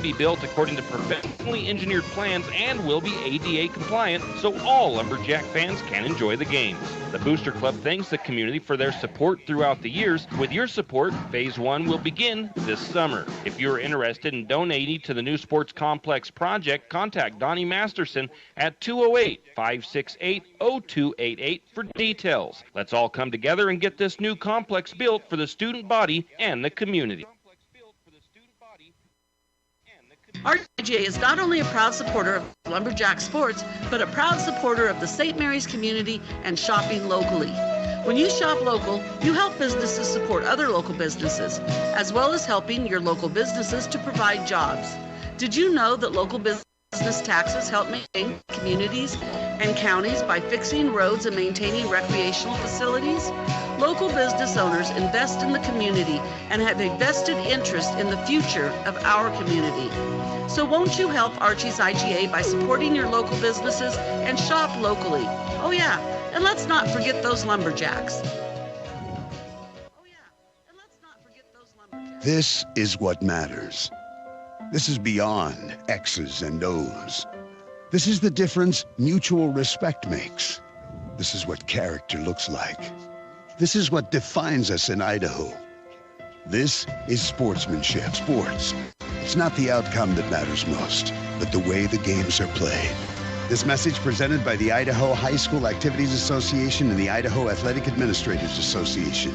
be built according to professionally engineered plans and will be ADA compliant so all Lumberjack fans can enjoy the games. The Booster Club thanks the community for their support throughout the years. With your support, Phase 1 will begin this summer. If you're interested in donating to the new sports complex project, contact Donnie Masterson at 208-568-0288 for details. Let's all come together and get this new complex built for the student body and the community. RJA is not only a proud supporter of Lumberjack sports, but a proud supporter of the St. Mary's community and shopping locally. When you shop local, you help businesses support other local businesses, as well as helping your local businesses to provide jobs. Did you know that local business taxes help maintain communities and counties by fixing roads and maintaining recreational facilities? Local business owners invest in the community and have a vested interest in the future of our community. So won't you help Archie's IGA by supporting your local businesses and shop locally? Oh yeah, and let's not forget those lumberjacks. This is what matters. This is beyond X's and O's. This is the difference mutual respect makes. This is what character looks like. This is what defines us in Idaho. This is sportsmanship. Sports. It's not the outcome that matters most, but the way the games are played. This message presented by the Idaho High School Activities Association and the Idaho Athletic Administrators Association.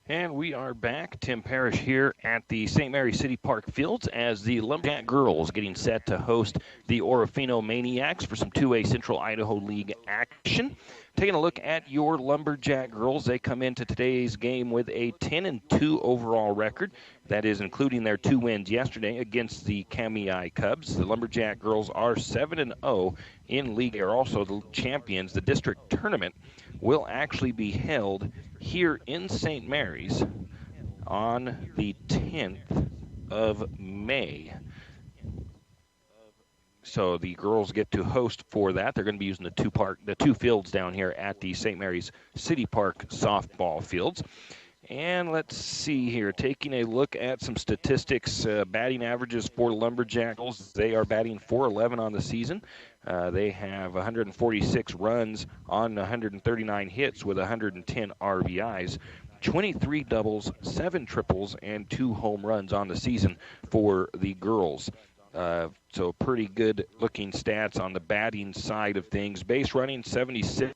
And we are back. Tim Parrish here at the St. Mary City Park Fields as the Lumberjack girls getting set to host the Orofino Maniacs for some 2A Central Idaho League action. Taking a look at your Lumberjack girls, they come into today's game with a 10-2 overall record. That is including their 2 wins yesterday against the Kamei Cubs. The Lumberjack girls are 7-0 in league. They are also the champions. The district tournament will actually be held here in St. Mary's on the 10th of May. So the girls get to host for that. They're going to be using the two fields down here at the St. Mary's City Park softball fields. And let's see here, taking a look at some statistics, batting averages for Lumberjacks. They are batting .411 on the season. They have 146 runs on 139 hits with 110 RBIs, 23 doubles, 7 triples, and 2 home runs on the season for the girls. So pretty good looking stats on the batting side of things. Base running, 76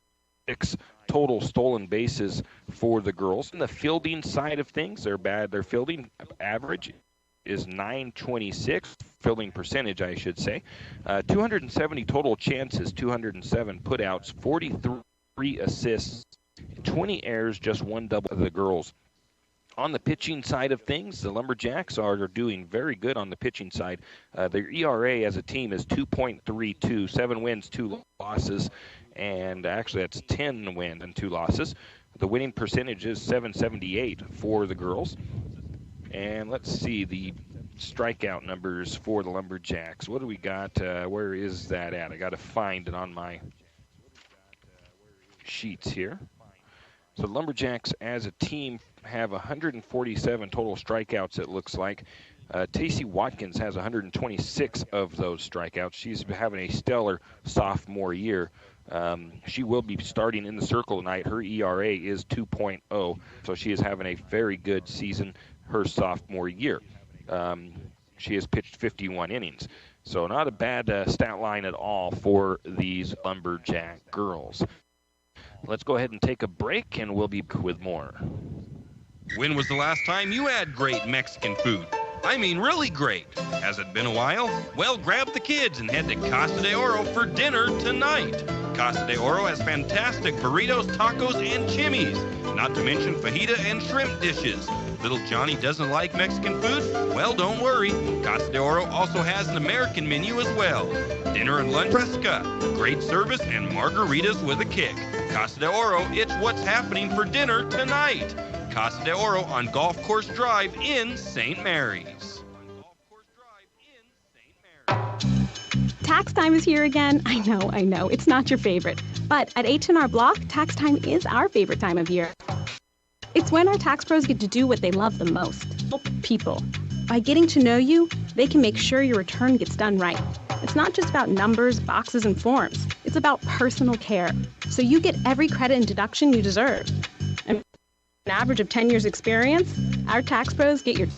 total stolen bases for the girls. On the fielding side of things, they're bad. Their fielding average is .926, fielding percentage, I should say. 270 total chances, 207 putouts, 43 assists, 20 errors, just 1 double of the girls. On the pitching side of things, the Lumberjacks are doing very good on the pitching side. Their ERA as a team is 2.32, 7 wins, 2 losses, and actually that's 10 wins and 2 losses. The winning percentage is .778 for the girls. And let's see the strikeout numbers for the Lumberjacks. What do we got? Where is that at? I got to find it on my sheets here. So the Lumberjacks as a team have 147 total strikeouts, it looks like. Tacey Watkins has 126 of those strikeouts. She's having a stellar sophomore year. She will be starting in the circle tonight. Her ERA is 2.0, so she is having a very good season her sophomore year. She has pitched 51 innings. So not a bad stat line at all for these Lumberjack girls. Let's go ahead and take a break, and we'll be with more. When was the last time you had great Mexican food? I mean, really great. Has it been a while? Well, grab the kids and head to Casa de Oro for dinner tonight. Casa de Oro has fantastic burritos, tacos, and chimis, not to mention fajita and shrimp dishes. Little Johnny doesn't like Mexican food? Well, don't worry. Casa de Oro also has an American menu as well. Dinner and lunch fresca, great service, and margaritas with a kick. Casa de Oro, it's what's happening for dinner tonight. Casa de Oro on Golf Course Drive in St. Mary's. Tax time is here again. I know, it's not your favorite. But at H&R Block, tax time is our favorite time of year. It's when our tax pros get to do what they love the most, help people. By getting to know you, they can make sure your return gets done right. It's not just about numbers, boxes, and forms. It's about personal care. So you get every credit and deduction you deserve. And an average of 10 years experience, our tax pros get your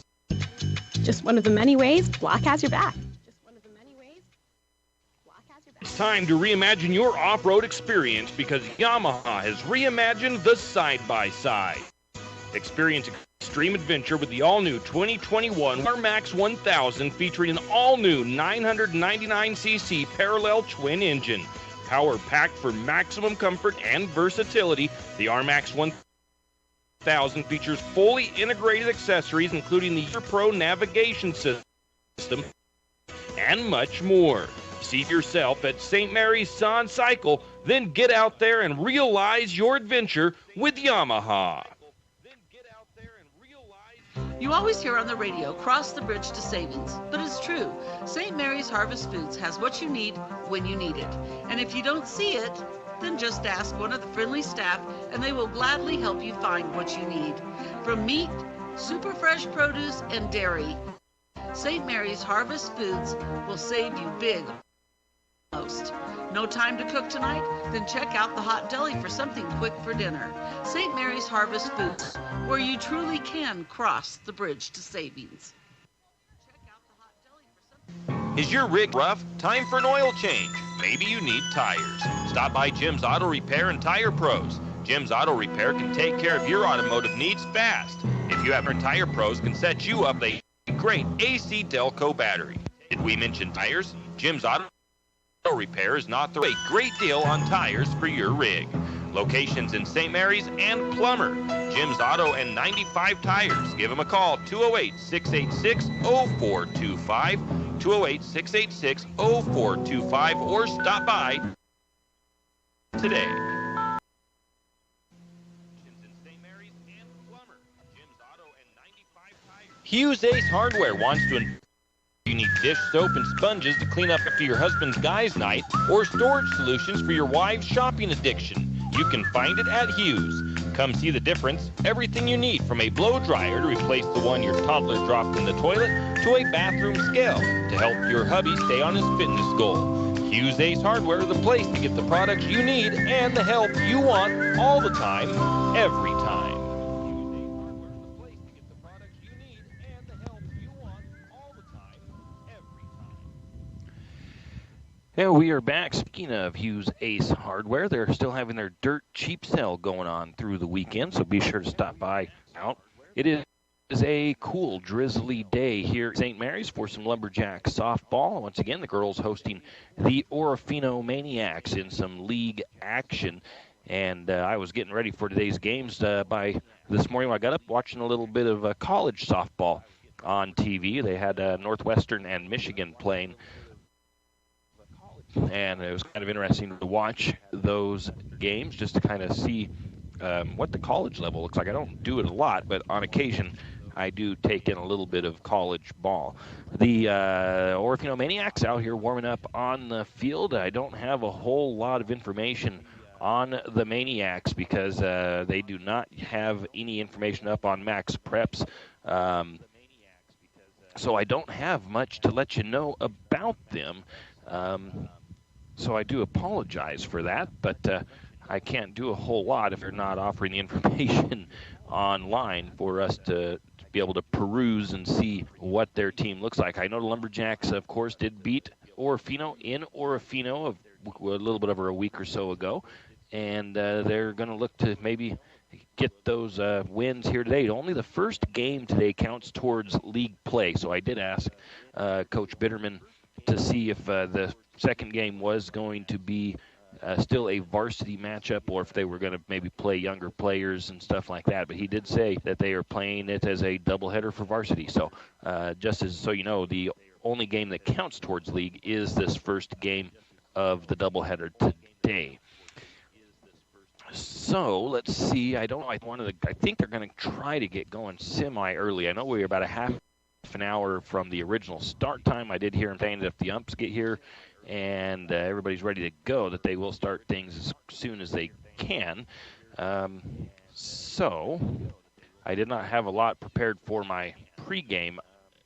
just one of the many ways Block has your back. It's time to reimagine your off-road experience because Yamaha has reimagined the side-by-side. Experience extreme adventure with the all-new 2021 RMAX 1000 featuring an all-new 999cc parallel twin engine. Power packed for maximum comfort and versatility, the RMAX 1000 features fully integrated accessories including the Pro navigation system and much more. See yourself at St. Mary's San Cycle, then get out there and realize your adventure with Yamaha. You always hear on the radio, cross the bridge to savings. But it's true. St. Mary's Harvest Foods has what you need when you need it. And if you don't see it, then just ask one of the friendly staff and they will gladly help you find what you need. From meat, super fresh produce, and dairy, St. Mary's Harvest Foods will save you big. Most. No time to cook tonight? Then check out the Hot Deli for something quick for dinner. St. Mary's Harvest Foods, where you truly can cross the bridge to savings. Is your rig rough? Time for an oil change. Maybe you need tires. Stop by Jim's Auto Repair and Tire Pros. Jim's Auto Repair can take care of your automotive needs fast. If you have our Tire Pros can set you up a great AC Delco battery. Did we mention tires? Jim's Auto Repair is not the great deal on tires for your rig. Locations in St. Mary's and Plummer. Jim's Auto and 95 Tires. Give them a call, 208-686-0425, 208-686-0425, or stop by today. Hughes Ace Hardware wants to you need dish soap and sponges to clean up after your husband's guys' night or storage solutions for your wife's shopping addiction. You can find it at Hughes. Come see the difference. Everything you need from a blow dryer to replace the one your toddler dropped in the toilet to a bathroom scale to help your hubby stay on his fitness goal. Hughes Ace Hardware is the place to get the products you need and the help you want all the time, every time. And we are back. Speaking of Hughes Ace Hardware, they're still having their dirt cheap sale going on through the weekend, so be sure to stop by out. It is a cool, drizzly day here at St. Mary's for some Lumberjack softball. Once again, the girls hosting the Orofino Maniacs in some league action. And I was getting ready for today's games by this morning when I got up, watching a little bit of college softball on TV. They had Northwestern and Michigan playing. And it was kind of interesting to watch those games just to kind of see what the college level looks like. I don't do it a lot, but on occasion I do take in a little bit of college ball. The Orofino Maniacs out here warming up on the field. I don't have a whole lot of information on the Maniacs because they do not have any information up on Max Preps. So I don't have much to let you know about them. So I do apologize for that, but I can't do a whole lot if they're not offering the information online for us to be able to peruse and see what their team looks like. I know the Lumberjacks, of course, did beat Orofino in Orofino a little bit over a week or so ago, and they're going to look to maybe get those wins here today. Only the first game today counts towards league play, so I did ask Coach Bitterman to see if the second game was going to be still a varsity matchup or if they were going to maybe play younger players and stuff like that. But he did say that they are playing it as a doubleheader for varsity. So just as so you know, the only game that counts towards league is this first game of the doubleheader today. So let's see. I don't know. I think they're going to try to get going semi-early. I know we're about a half an hour from the original start time. I did hear him saying that if the umps get here and everybody's ready to go, that they will start things as soon as they can. So I did not have a lot prepared for my pregame,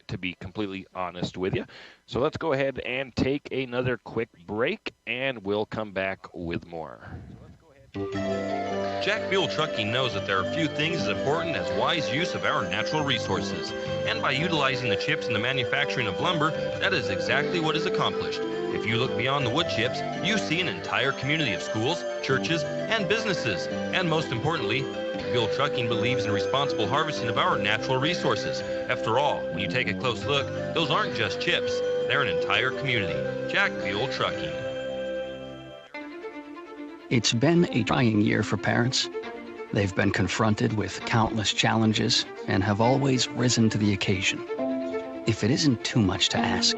to be completely honest with you. So let's go ahead and take another quick break, and we'll come back with more. Jack Fuel Trucking knows that there are few things as important as wise use of our natural resources. And by utilizing the chips in the manufacturing of lumber, that is exactly what is accomplished. If you look beyond the wood chips, you see an entire community of schools, churches, and businesses. And most importantly, Fuel Trucking believes in responsible harvesting of our natural resources. After all, when you take a close look, those aren't just chips, they're an entire community. Jack Fuel Trucking. It's been a trying year for parents. They've been confronted with countless challenges and have always risen to the occasion. If it isn't too much to ask,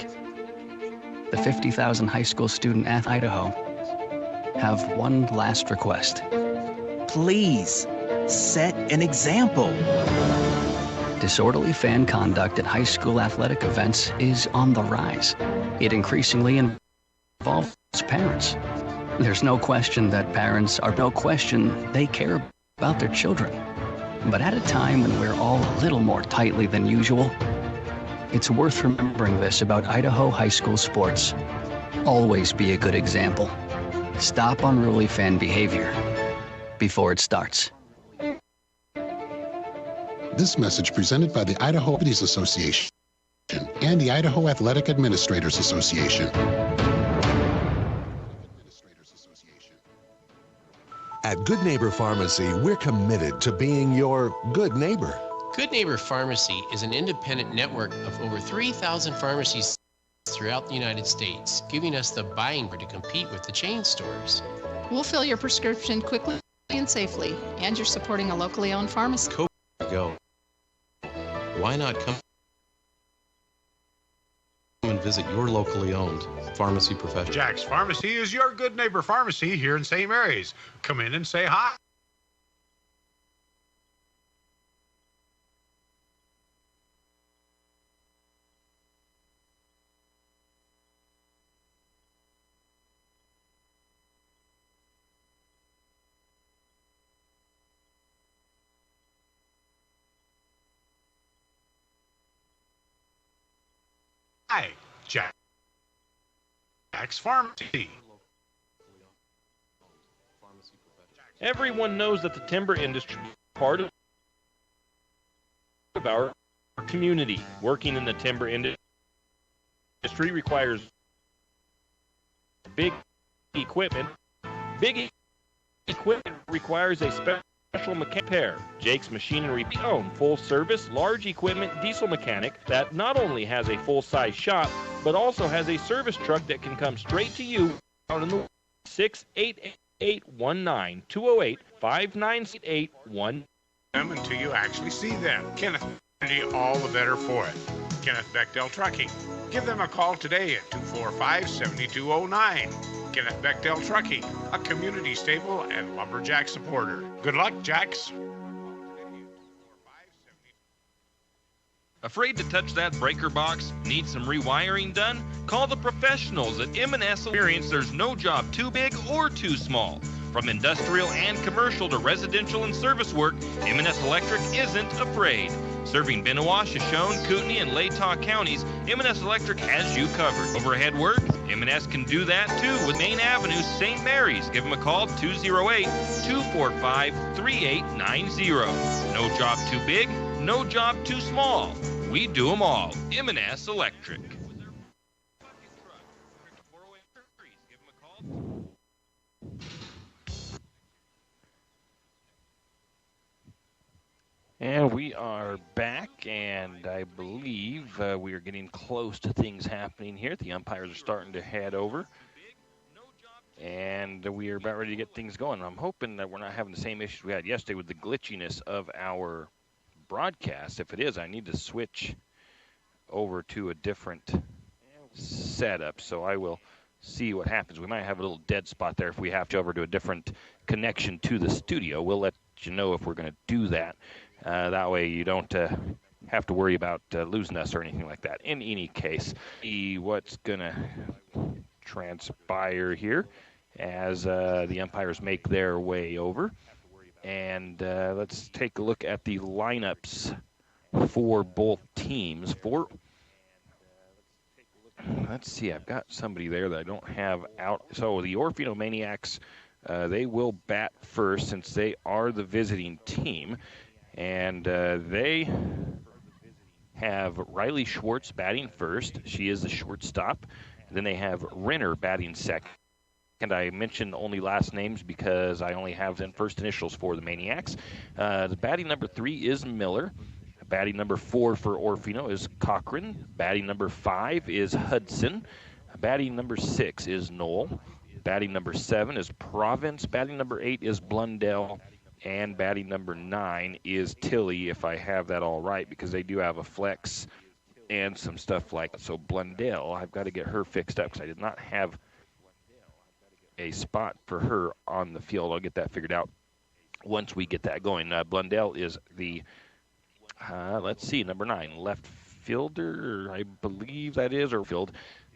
the 50,000 high school student at Idaho have one last request. Please, set an example. Disorderly fan conduct at high school athletic events is on the rise. It increasingly involves parents. There's no question that parents are they care about their children. But at a time when we're all a little more tightly than usual, it's worth remembering this about Idaho high school sports. Always be a good example. Stop unruly fan behavior before it starts. This message presented by the Idaho Activities Association and the Idaho Athletic Administrators Association. At Good Neighbor Pharmacy, we're committed to being your good neighbor. Good Neighbor Pharmacy is an independent network of over 3,000 pharmacies throughout the United States, giving us the buying power to compete with the chain stores. We'll fill your prescription quickly and safely, and you're supporting a locally owned pharmacy. Go. Why not come and visit your locally owned pharmacy professional? Jack's Pharmacy is your Good Neighbor Pharmacy here in St. Mary's. Come in and say hi. Hi, Jack's Pharmacy. Everyone knows that the timber industry is part of our community. Working in the timber industry requires big equipment. Big equipment requires a special mechanic repair. Jake's Machinery own full-service, large equipment diesel mechanic that not only has a full-size shop, but also has a service truck that can come straight to you out in the 688-208-5981. Until you actually see them. Kenneth, all the better for it. Kenneth Bechtel Trucking. Give them a call today at 245-7209. Kenneth Bechtel Trucking, a community stable and lumberjack supporter. Good luck, Jacks. Afraid to touch that breaker box? Need some rewiring done? Call the professionals at M&S Experience. There's no job too big or too small. From industrial and commercial to residential and service work, M&S Electric isn't afraid. Serving Bennewash, Shoshone, Kootenai, and Latah counties, M&S Electric has you covered. Overhead work? M&S can do that too with Main Avenue, St. Mary's. Give them a call, 208-245-3890. No job too big, no job too small. We do them all. M&S Electric. And we are back, and I believe we are getting close to things happening here. The umpires are starting to head over, and we are about ready to get things going. I'm hoping that we're not having the same issues we had yesterday with the glitchiness of our broadcast. If it is, I need to switch over to a different setup, so I will see what happens. We might have a little dead spot there if we have to over to a different connection to the studio. We'll let you know if we're going to do that. That way you don't have to worry about losing us or anything like that. In any case, see what's going to transpire here as the umpires make their way over. And let's take a look at the lineups for both teams. Let's see, I've got somebody there that I don't have out. So the Orofino Maniacs, they will bat first since they are the visiting team. And they have Riley Schwartz batting first. She is the shortstop. Then they have Renner batting second. And I mentioned only last names because I only have the first initials for the Maniacs. The batting number 3 is Miller. Batting number 4 for Orofino is Cochran. Batting number 5 is Hudson. Batting number 6 is Knoll. Batting number 7 is Province. Batting number 8 is Blundell. And batting number 9 is Tilly, if I have that all right, because they do have a flex and some stuff like that. So Blundell, I've got to get her fixed up because I did not have a spot for her on the field. I'll get that figured out once we get that going. Blundell is the, let's see, number 9, left fielder, I believe that is, or field.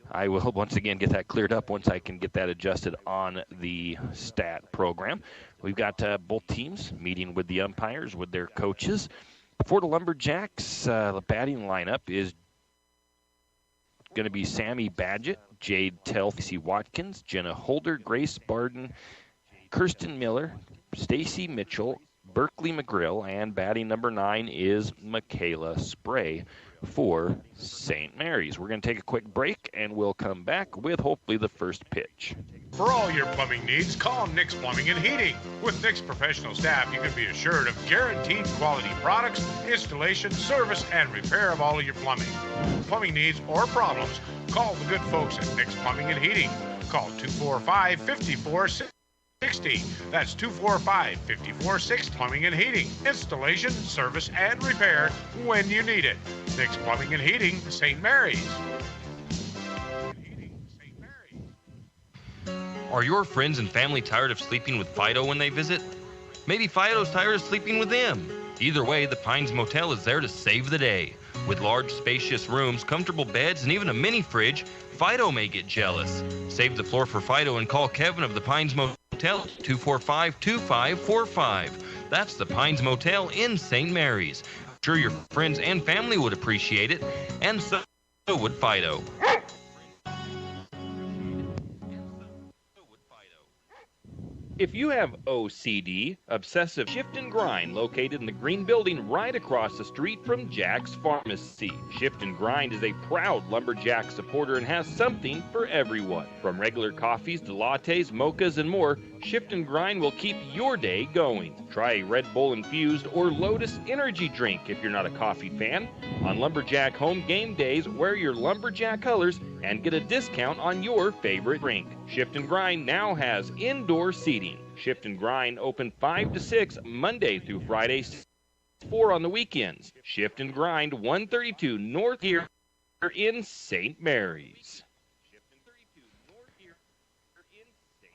I will once again get that cleared up once I can get that adjusted on the stat program. We've got both teams meeting with the umpires, with their coaches. For the Lumberjacks, the batting lineup is going to be Sammy Badgett, Jade Tell, Stacey Watkins, Jenna Holder, Grace Barden, Kirsten Miller, Stacy Mitchell, Berkeley McGrill, and batting number 9 is Michaela Spray for St. Mary's. We're going to take a quick break, and we'll come back with hopefully the first pitch. For all your plumbing needs, call Nick's Plumbing and Heating. With Nick's professional staff, you can be assured of guaranteed quality products, installation, service, and repair of all of your plumbing. Plumbing needs or problems, call the good folks at Nick's Plumbing and Heating. Call 245-5460. That's 245-5460. Plumbing and Heating. Installation, service, and repair when you need it. Nick's Plumbing and Heating, St. Mary's. Are your friends and family tired of sleeping with Fido when they visit? Maybe Fido's tired of sleeping with them. Either way, the Pines Motel is there to save the day. With large, spacious rooms, comfortable beds, and even a mini fridge, Fido may get jealous. Save the floor for Fido and call Kevin of the Pines Motel at 245-2545. That's the Pines Motel in St. Mary's. I'm sure your friends and family would appreciate it, and so would Fido. If you have OCD, Obsessive Shift and Grind, located in the green building right across the street from Jack's Pharmacy. Shift and Grind is a proud Lumberjack supporter and has something for everyone. From regular coffees to lattes, mochas, and more, Shift and Grind will keep your day going. Try a Red Bull infused or Lotus energy drink if you're not a coffee fan. On Lumberjack home game days, wear your Lumberjack colors and get a discount on your favorite drink. Shift and Grind now has indoor seating. Shift and Grind open 5 to 6 Monday through Friday, 4 on the weekends. Shift and Grind 132 North here in St. Mary's.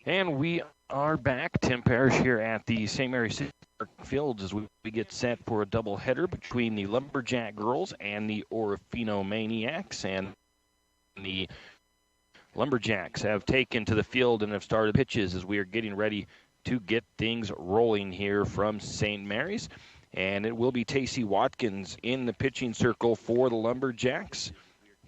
And we are back. Tim Parrish here at the St. Mary's City Park Fields as we get set for a doubleheader between the Lumberjack girls and the Orofino Maniacs. And the Lumberjacks have taken to the field and have started pitches as we are getting ready to get things rolling here from St. Mary's. And it will be Tacey Watkins in the pitching circle for the Lumberjacks.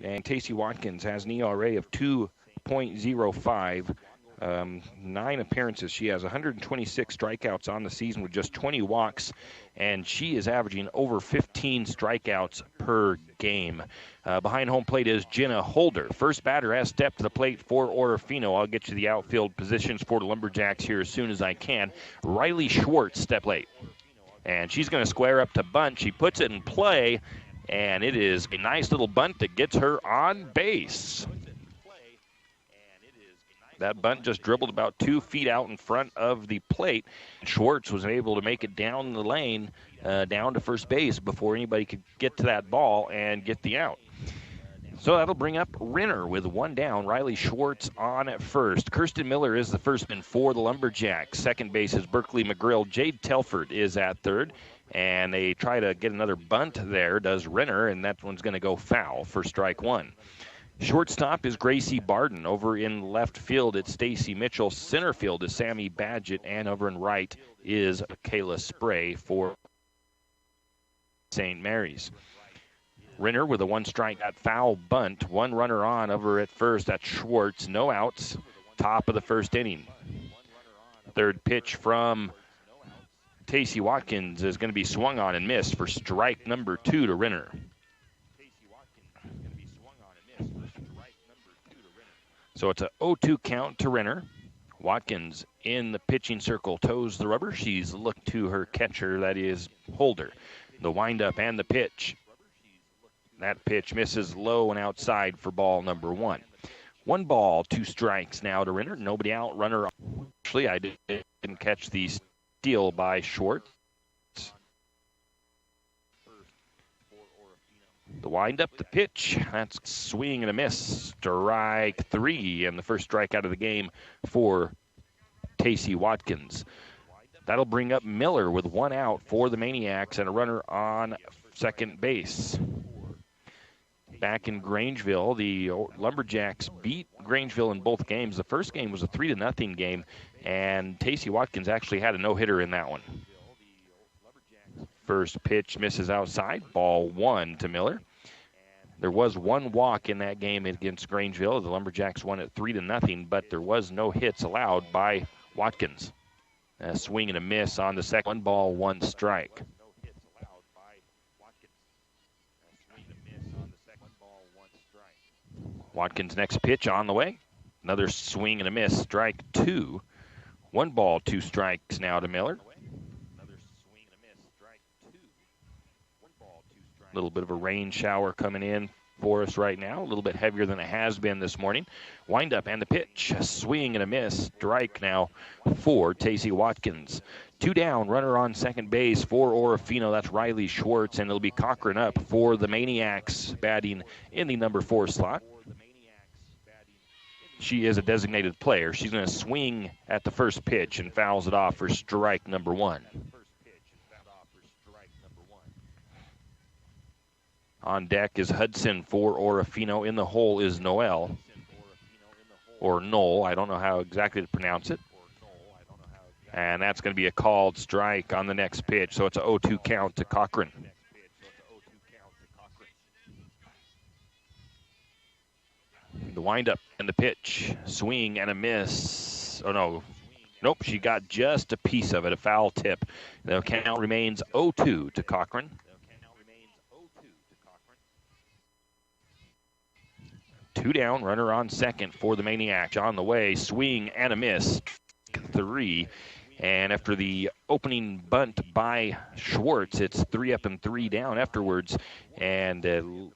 And Tacey Watkins has an ERA of 2.05. 9 appearances. She has 126 strikeouts on the season with just 20 walks, and she is averaging over 15 strikeouts per game. Behind home plate is Jenna Holder. First batter has stepped to the plate for Orofino. I'll get you the outfield positions for the Lumberjacks here as soon as I can. Riley Schwartz step late, and she's going to square up to bunt. She puts it in play, and it is a nice little bunt that gets her on base. That bunt just dribbled about 2 feet out in front of the plate. Schwartz was able to make it down the lane, down to first base before anybody could get to that ball and get the out. So that'll bring up Renner with 1 down. Riley Schwartz on at first. Kirsten Miller is the firstman for the Lumberjacks. Second base is Berkeley McGrill. Jade Telford is at third. And they try to get another bunt there, does Renner, and that one's going to go foul for strike 1. Shortstop is Gracie Barden. Over in left field, it's Stacy Mitchell. Center field is Sammy Badgett. And over in right is Kayla Spray for St. Mary's. Renner with a one-strike at foul bunt. One runner on over at first. That's Schwartz. No outs. Top of the first inning. Third pitch from Tacey Watkins is going to be swung on and missed for strike number 2 to Renner. So it's a 0-2 count to Renner. Watkins in the pitching circle toes the rubber. She's looked to her catcher, that is Holder. The windup and the pitch. That pitch misses low and outside for ball number 1. 1 ball, 2 strikes now to Renner. Nobody out, runner. Actually, I didn't catch the steal by Schwartz. The windup, the pitch. That's swing and a miss. Strike 3, and the first strike out of the game for Tacey Watkins. That'll bring up Miller with 1 out for the Maniacs and a runner on second base. Back in Grangeville, the Lumberjacks beat Grangeville in both games. The first game was a 3-0 game, and Tacey Watkins actually had a no-hitter in that one. First pitch misses outside, ball 1 to Miller. There was 1 walk in that game against Grangeville. The Lumberjacks won it 3-0, but there was no hits allowed by Watkins. A swing and a miss on the second. 1 ball, 1 strike. Watkins' next pitch on the way. Another swing and a miss, strike 2. 1 ball, 2 strikes now to Miller. A little bit of a rain shower coming in for us right now. A little bit heavier than it has been this morning. Windup and the pitch. A swing and a miss. Strike now for Tacey Watkins. 2 down. Runner on second base for Orofino. That's Riley Schwartz. And it'll be Cochran up for the Maniacs, batting in the number 4 slot. She is a designated player. She's going to swing at the first pitch and fouls it off for strike number 1. On deck is Hudson for Orofino. In the hole is Noel. Or Noel. I don't know how exactly to pronounce it. And that's going to be a called strike on the next pitch. So it's a 0-2 count to Cochran. The windup and the pitch. Swing and a miss. Oh, no. Nope, she got just a piece of it, a foul tip. The count remains 0-2 to Cochran. 2 down, runner on second for the Maniacs. On the way, swing and a miss. 3. And after the opening bunt by Schwartz, it's 3 up and 3 down afterwards. And the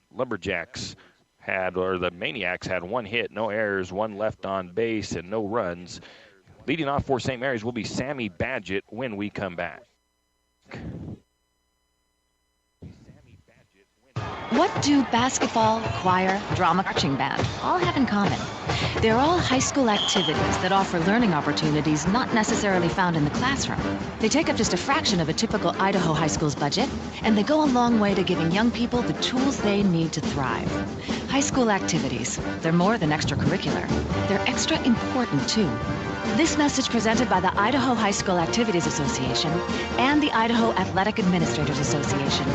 Maniacs had 1 hit, no errors, 1 left on base, and no runs. Leading off for St. Mary's will be Sammy Badgett when we come back. What do basketball, choir, drama, marching band all have in common? They're all high school activities that offer learning opportunities not necessarily found in the classroom. They take up just a fraction of a typical Idaho high school's budget, and they go a long way to giving young people the tools they need to thrive. High school activities, they're more than extracurricular. They're extra important, too. This message presented by the Idaho High School Activities Association and the Idaho Athletic Administrators Association.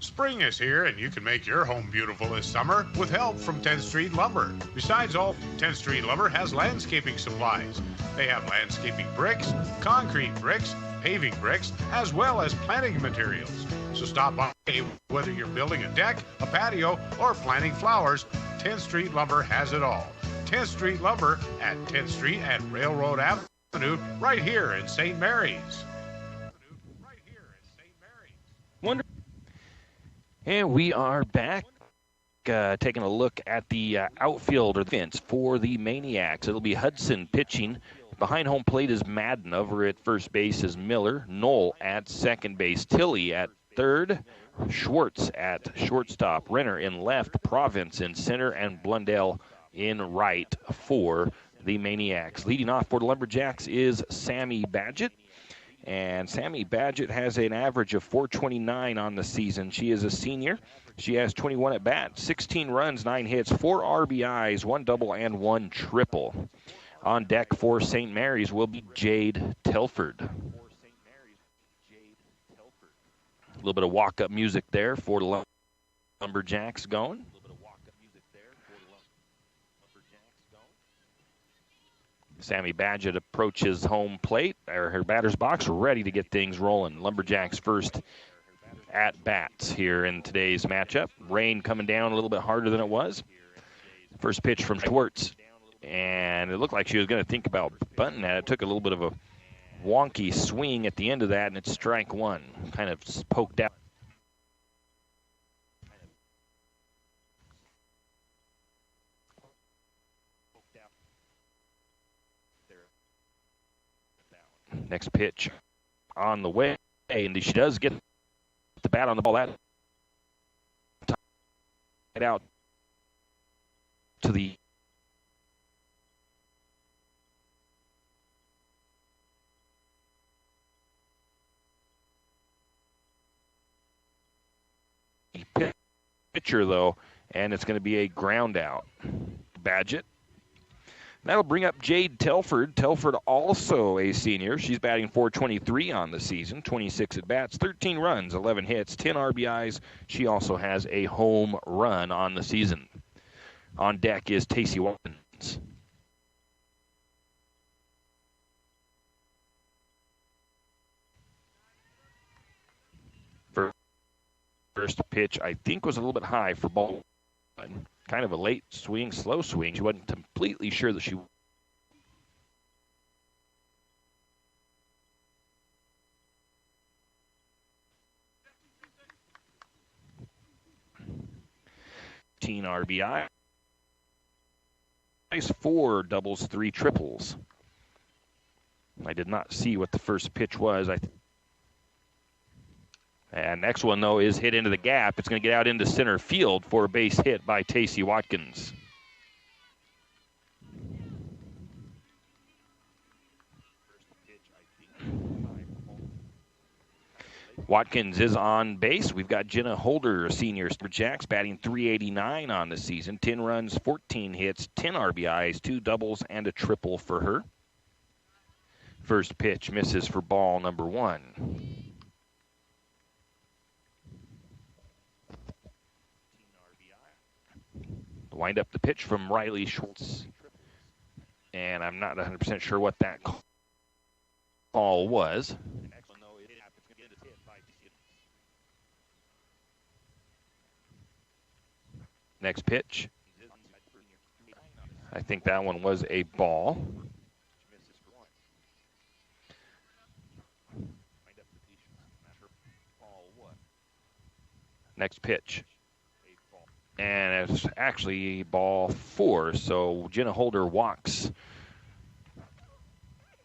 Spring is here, and you can make your home beautiful this summer with help from 10th Street Lumber. Besides all, 10th Street Lumber has landscaping supplies. They have landscaping bricks, concrete bricks, paving bricks, as well as planting materials. So stop by, whether you're building a deck, a patio, or planting flowers, 10th Street Lumber has it all. 10th Street Lumber at 10th Street and Railroad Avenue, right here in St. Mary's. Wonderful. And we are back taking a look at the outfield or the fence for the Maniacs. It'll be Hudson pitching. Behind home plate is Madden. Over at first base is Miller. Knoll at second base. Tilley at third. Schwartz at shortstop. Renner in left. Province in center. And Blundell in right for the Maniacs. Leading off for the Lumberjacks is Sammy Badgett. And Sammy Badgett has an average of 429 on the season. She is a senior. She has 21 at bat, 16 runs, 9 hits, 4 RBIs, 1 double, and 1 triple. On deck for St. Mary's will be Jade Telford. A little bit of walk-up music there for the Lumberjacks going. Sammy Badgett approaches home plate, or her batter's box, ready to get things rolling. Lumberjacks first at bats here in today's matchup. Rain coming down a little bit harder than it was. First pitch from Schwartz, and it looked like she was going to think about bunting that. It took a little bit of a wonky swing at the end of that, and it's strike one. Kind of poked out. Next pitch on the way, and she does get the bat on the ball. That right out to the pitcher, though, and it's going to be a ground out. Badgett. That'll bring up Jade Telford. Telford also a senior. She's batting .423 on the season, 26 at bats, 13 runs, 11 hits, 10 RBIs. She also has a home run on the season. On deck is Tacey Watkins. First pitch, I think, was a little bit high for ball one. Kind of a late swing, slow swing. She wasn't completely sure that she... RBI. Nice 4 doubles, 3 triples. I did not see what the first pitch was. And next one, though, is hit into the gap. It's going to get out into center field for a base hit by Tacey Watkins. Watkins is on base. We've got Jenna Holder, senior Jacks, batting .389 on the season. 10 runs, 14 hits, 10 RBIs, 2 doubles, and a triple for her. First pitch misses for ball number 1. Wind up the pitch from Riley Schwartz. And I'm not 100% sure what that call was. Next pitch. I think that one was a ball. Next pitch. And it's actually ball 4, so Jenna Holder walks.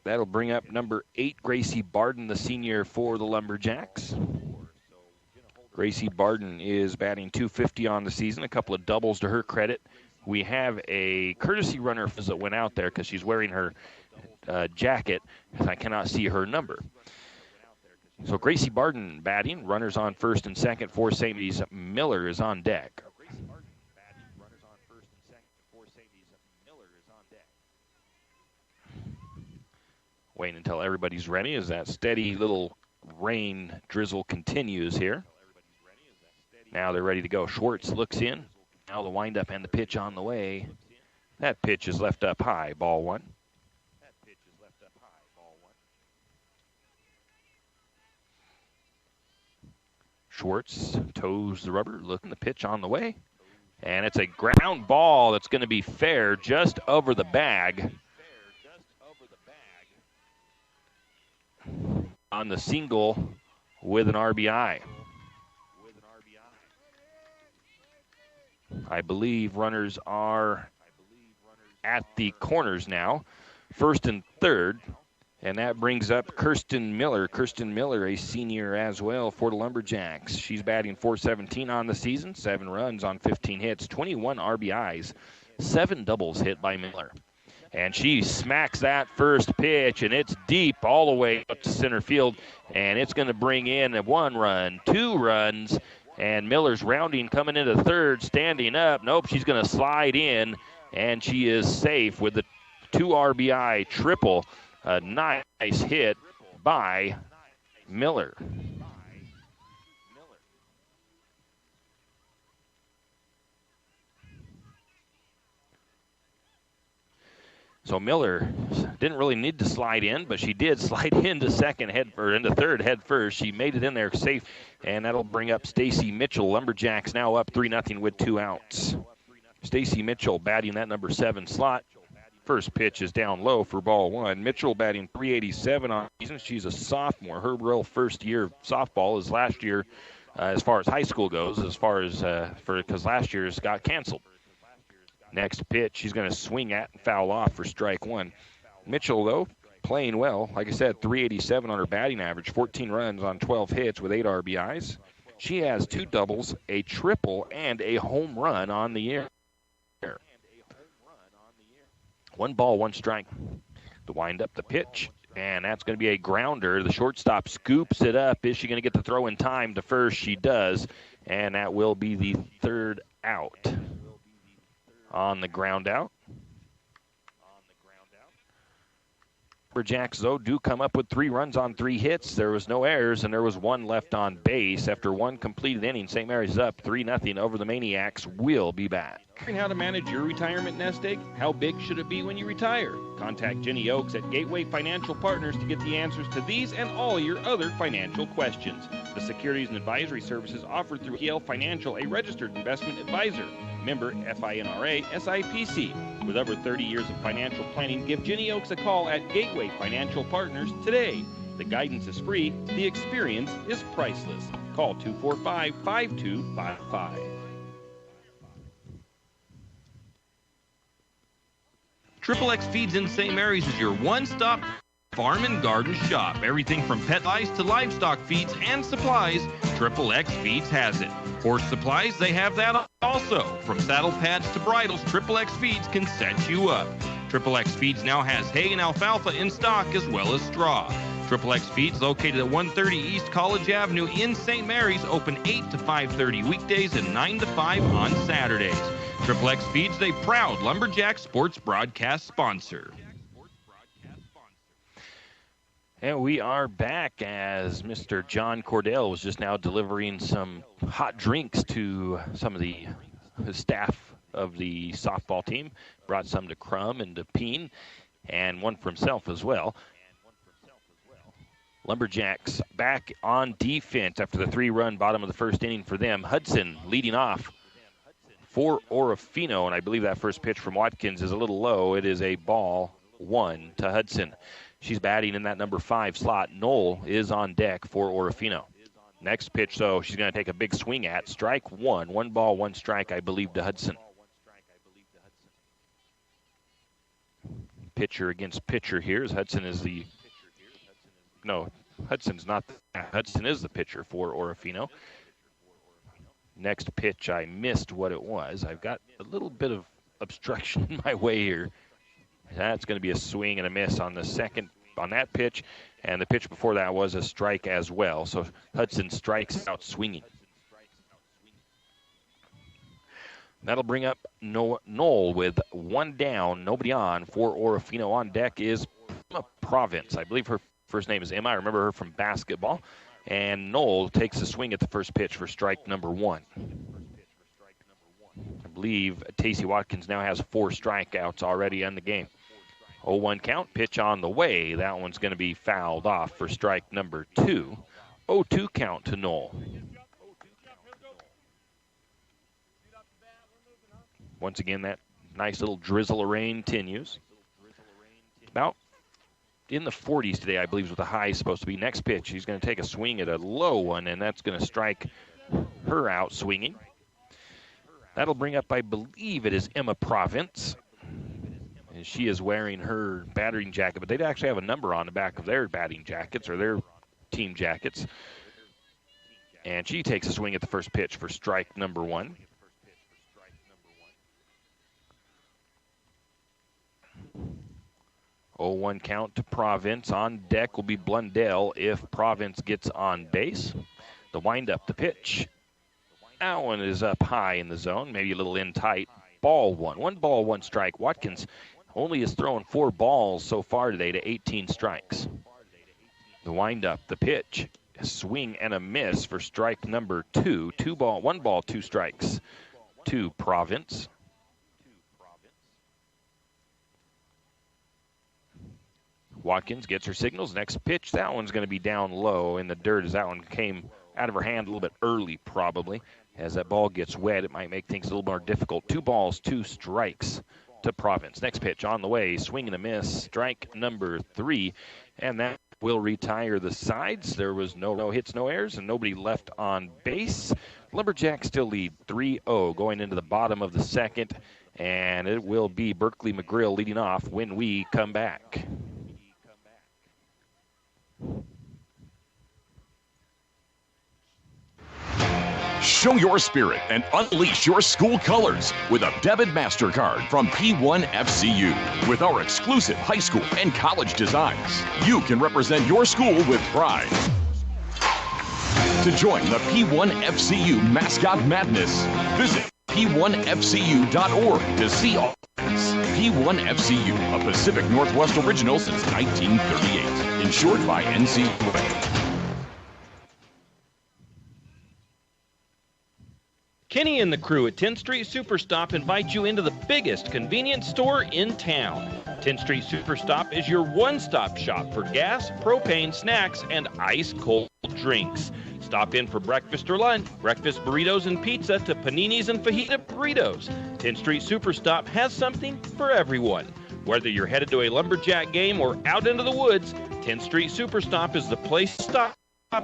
That'll bring up number 8, Gracie Barden, the senior for the Lumberjacks. Gracie Barden is batting .250 on the season, a couple of doubles to her credit. We have a courtesy runner that went out there because she's wearing her jacket, and I cannot see her number. So Gracie Barden batting, runners on first and second for St. Mary's. Miller is on deck. Waiting until everybody's ready as that steady little rain drizzle continues here. Now they're ready to go. Schwartz looks in. Now the windup and the pitch on the way. That pitch is left up high, ball 1. Schwartz toes the rubber, looking the pitch on the way. And it's a ground ball that's going to be fair just over the bag. On the single with an RBI. I believe runners are at the corners now, first and third, and that brings up Kirsten Miller. Kirsten Miller, a senior as well for the Lumberjacks. She's batting .417 on the season, 7 runs on 15 hits, 21 RBIs, 7 doubles hit by Miller. And she smacks that first pitch, and it's deep all the way up to center field. And it's going to bring in a 1 run, 2 runs, and Miller's rounding coming into third, standing up. Nope, she's going to slide in, and she is safe with the 2 RBI triple. A nice hit by Miller. So Miller didn't really need to slide in, but she did slide into third head first. She made it in there safe, and that'll bring up Stacy Mitchell. Lumberjacks now up 3-0 with 2 outs. Stacy Mitchell batting that number 7 slot. First pitch is down low for ball 1. Mitchell batting .387 on season. She's a sophomore. Her real first year of softball is last year, as far as high school goes, because last year's got canceled. Next pitch, she's going to swing at and foul off for strike 1. Mitchell, though, playing well. Like I said, .387 on her batting average, 14 runs on 12 hits with 8 RBIs. She has 2 doubles, a triple, and a home run on the year. 1 ball, 1 strike. To wind up the pitch, and that's going to be a grounder. The shortstop scoops it up. Is she going to get the throw in time to first? She does, and that will be the 3rd out. On the ground out. Lumberjacks, though, do come up with 3 runs on 3 hits. There was no errors, and there was 1 left on base. After 1 completed inning, St. Mary's up 3-0 over the Maniacs. We'll be back. How to manage your retirement nest egg? How big should it be when you retire? Contact Jenny Oakes at Gateway Financial Partners to get the answers to these and all your other financial questions. The securities and advisory services offered through PL Financial, a registered investment advisor. Member FINRA SIPC. With over 30 years of financial planning, give Jenny Oakes a call at Gateway Financial Partners today. The guidance is free. The experience is priceless. Call 245-5255. Triple X Feeds in St. Mary's is your one-stop farm and garden shop. Everything from pet lice to livestock feeds and supplies, Triple X Feeds has it. Horse supplies, they have that also. From saddle pads to bridles, Triple X Feeds can set you up. Triple X Feeds now has hay and alfalfa in stock as well as straw. Triple X Feeds, located at 130 East College Avenue in St. Mary's, open 8 to 5:30 weekdays and 9 to 5 on Saturdays. Triple X Feeds, a proud Lumberjack sports broadcast sponsor. And we are back as Mr. John Cordell was just now delivering some hot drinks to some of the staff of the softball team. Brought some to Crum and to Peen, and one for himself as well. Lumberjacks back on defense after the 3-run bottom of the first inning for them. Hudson leading off for Orofino, and I believe that first pitch from Watkins is a little low. It is a ball 1 to Hudson. She's batting in that number 5 slot. Knoll is on deck for Orofino. Next pitch, though, she's going to take a big swing at. Strike 1. 1 ball, 1 strike, I believe, to Hudson. Pitcher against pitcher here, as Hudson is the... No, Hudson's not. Hudson is the pitcher for Orofino. Next pitch, I missed what it was. I've got a little bit of obstruction in my way here. That's going to be a swing and a miss on that pitch, and the pitch before that was a strike as well. So Hudson strikes out swinging. That'll bring up Knoll with 1 down, nobody on for Orofino. On deck is Province. I believe her first name is Emma. I remember her from basketball. And Knoll takes a swing at the first pitch for strike number 1. I believe Tacey Watkins now has 4 strikeouts already in the game. 0-1 count, pitch on the way. That one's going to be fouled off for strike number 2. 0-2 count to Knoll. Once again, that nice little drizzle of rain continues. About in the 40s today, I believe, is what the high is supposed to be. Next pitch, he's going to take a swing at a low one, and that's going to strike her out swinging. That'll bring up, I believe it is Emma Province. And she is wearing her batting jacket, but they actually have a number on the back of their batting jackets or their team jackets. And she takes a swing at the first pitch for strike number 1. 0-1 count to Province. On deck will be Blundell if Province gets on base. The windup, the pitch. That one is up high in the zone, maybe a little in tight. Ball one. 1 ball, 1 strike. Watkins only has thrown 4 balls so far today to 18 strikes. The windup, the pitch. A swing and a miss for strike number 2. 1 ball, 2 strikes to Province. Watkins gets her signals. Next pitch, that one's going to be down low in the dirt as that one came out of her hand a little bit early probably. As that ball gets wet, it might make things a little more difficult. 2 balls, 2 strikes to Province. Next pitch on the way, swing and a miss, strike number 3, and that will retire the sides. There was no hits, no errors, and nobody left on base. Lumberjacks still lead 3-0 going into the bottom of the second, and it will be Berkeley McGrill leading off when we come back. Show your spirit and unleash your school colors with a debit MasterCard from P1FCU. With our exclusive high school and college designs, you can represent your school with pride. To join the P1FCU Mascot Madness, visit P1FCU.org to see all events. P1FCU, a Pacific Northwest original since 1938. Insured by NCUA. Kenny and the crew at 10th Street Superstop invite you into the biggest convenience store in town. 10th Street Superstop is your one-stop shop for gas, propane, snacks, and ice-cold drinks. Stop in for breakfast or lunch, breakfast burritos and pizza to paninis and fajita burritos. 10th Street Superstop has something for everyone. Whether you're headed to a lumberjack game or out into the woods, 10th Street Superstop is the place to stop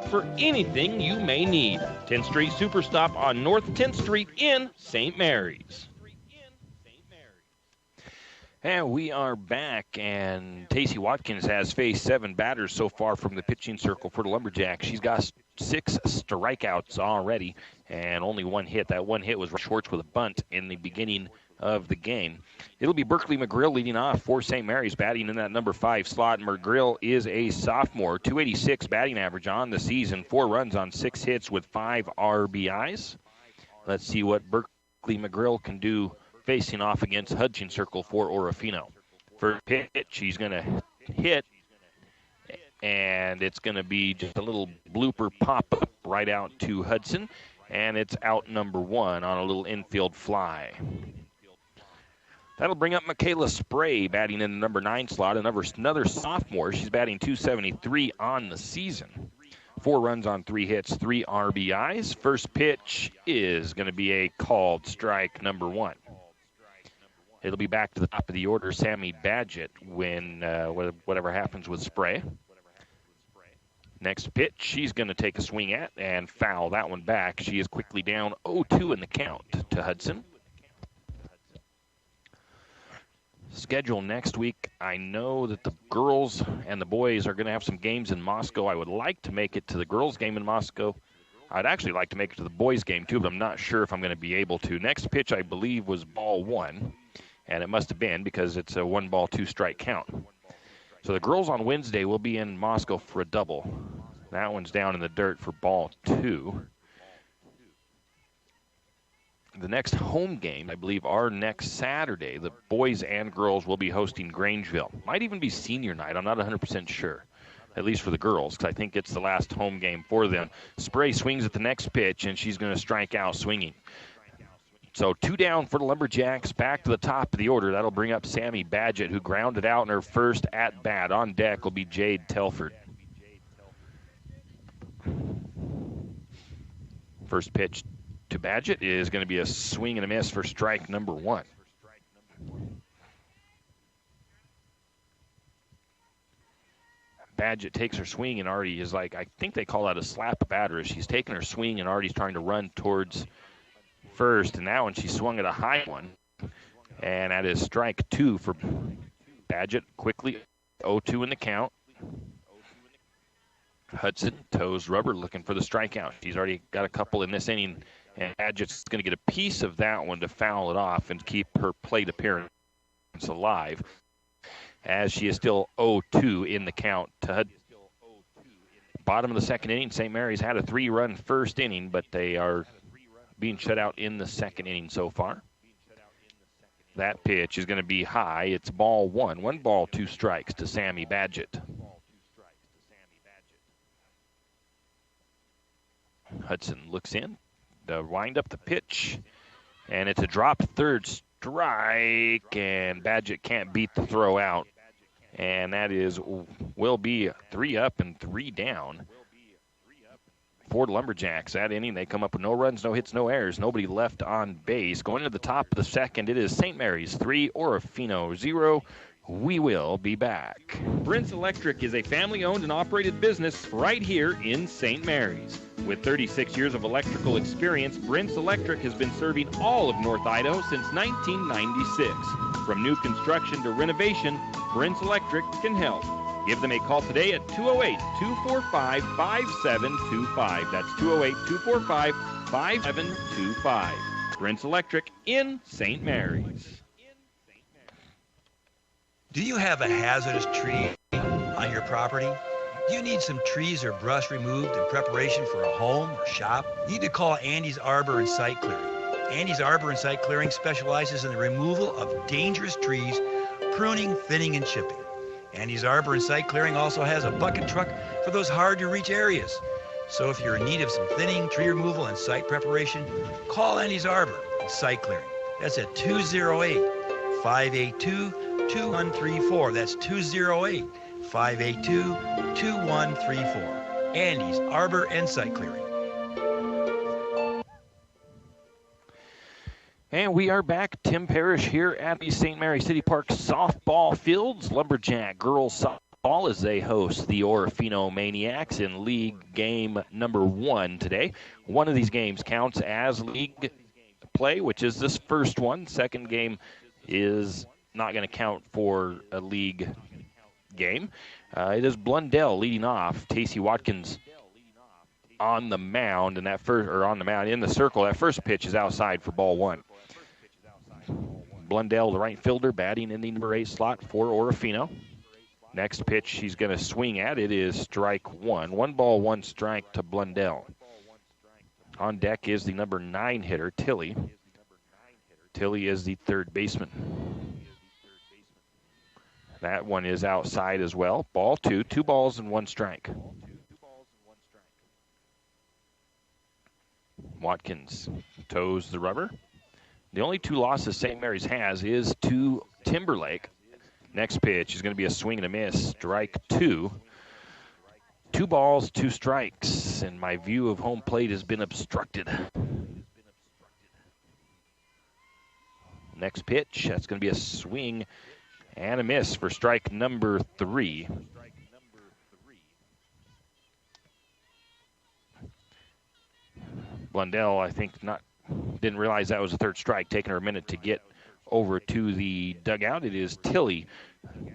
for anything you may need. 10th Street Superstop on North 10th Street in St. Mary's. And we are back, and Tacey Watkins has faced 7 batters so far from the pitching circle for the Lumberjacks. She's got 6 strikeouts already and only 1 hit. That 1 hit was Schwartz with a bunt in the beginning of the game. It'll be Berkeley McGrill leading off for St. Mary's, batting in that number 5 slot. McGrill is a sophomore, 286 batting average on the season, 4 runs on 6 hits with 5 RBIs. Let's see what Berkeley McGrill can do facing off against Hudson Circle for Orofino. For pitch, he's going to hit, and it's going to be just a little blooper pop-up right out to Hudson, and it's out number 1 on a little infield fly. That'll bring up Michaela Spray, batting in the number 9 slot, another sophomore. She's batting .273 on the season. 4 runs on 3 hits, 3 RBIs. First pitch is going to be a called strike number 1. It'll be back to the top of the order, Sammy Badgett, when whatever happens with Spray. Next pitch, she's going to take a swing at and foul that one back. She is quickly down 0-2 in the count to Hudson. Schedule next week. I know that the girls and the boys are going to have some games in Moscow. I would like to make it to the girls' game in Moscow. I'd actually like to make it to the boys' game too, but I'm not sure if I'm going to be able to. Next pitch, I believe, was ball 1, and it must have been because it's a 1 ball, 2 strike count. So the girls on Wednesday will be in Moscow for a double. That one's down in the dirt for ball 2. The next home game, I believe, are next Saturday. The boys and girls will be hosting Grangeville. Might even be senior night. I'm not 100% sure, at least for the girls, because I think it's the last home game for them. Spray swings at the next pitch, and she's going to strike out swinging. So 2 down for the Lumberjacks, back to the top of the order. That'll bring up Sammy Badgett, who grounded out in her first at-bat. On deck will be Jade Telford. First pitch to Badgett is going to be a swing and a miss for strike number 1. Badgett takes her swing and already is like, I think they call that a slap batter. She's taking her swing and already trying to run towards first, and that one she swung at a high one, and that is strike 2 for Badgett. Quickly 0-2 in the count. Hudson toes rubber looking for the strikeout. She's already got a couple in this inning, and Badgett's going to get a piece of that one to foul it off and keep her plate appearance alive. as she is still 0-2 in the count to Hudson. Bottom of the second inning, St. Mary's had a 3-run first inning, but they are being shut out in the second inning so far. That pitch is going to be high. It's ball 1. 1 ball, 2 strikes to Sammy Badgett. Hudson looks in to wind up the pitch, and it's a drop third strike, and Badgett can't beat the throw out. And that will be 3 up and 3 down for the Lumberjacks. That inning, they come up with no runs, no hits, no errors, nobody left on base. Going to the top of the second, it is St. Mary's 3, Orofino 0. We will be back. Brent's Electric is a family-owned and operated business right here in St. Mary's. With 36 years of electrical experience, Brent's Electric has been serving all of North Idaho since 1996. From new construction to renovation, Brent's Electric can help. Give them a call today at 208-245-5725. That's 208-245-5725. Brent's Electric in St. Mary's. Do you have a hazardous tree on your property? Do you need some trees or brush removed in preparation for a home or shop? You need to call Andy's Arbor and Site Clearing. Andy's Arbor and Site Clearing specializes in the removal of dangerous trees, pruning, thinning, and chipping. Andy's Arbor and Site Clearing also has a bucket truck for those hard-to-reach areas. So if you're in need of some thinning, tree removal, and site preparation, call Andy's Arbor and Site Clearing. That's at 208-582-2134. That's 208-582-2134. Andy's Arbor and Site Clearing. And we are back. Tim Parrish here at the St. Mary City Park softball fields. Lumberjack girls softball as they host the Orofino Maniacs in league game number 1 today. One of these games counts as league play, which is this first one. Second game is not going to count for a league game. It is Blundell leading off. Tacey Watkins on the mound, and in the circle. That first pitch is outside for ball 1. Blundell, the right fielder, batting in the number 8 slot for Orofino. Next pitch he's going to swing at. It is strike 1. 1 ball, 1 strike to Blundell. On deck is the number 9 hitter, Tilley. Tilley is the third baseman. That one is outside as well. Ball 2, 2 balls and 1 strike. Watkins toes the rubber. The only 2 losses St. Mary's has is to Timberlake. Next pitch is going to be a swing and a miss. Strike 2. 2 balls, 2 strikes, and my view of home plate has been obstructed. Next pitch, that's going to be a swing and a miss for strike number 3. Blundell, I think, didn't realize that was a third strike, taking her a minute to get over to the dugout. It is Tilley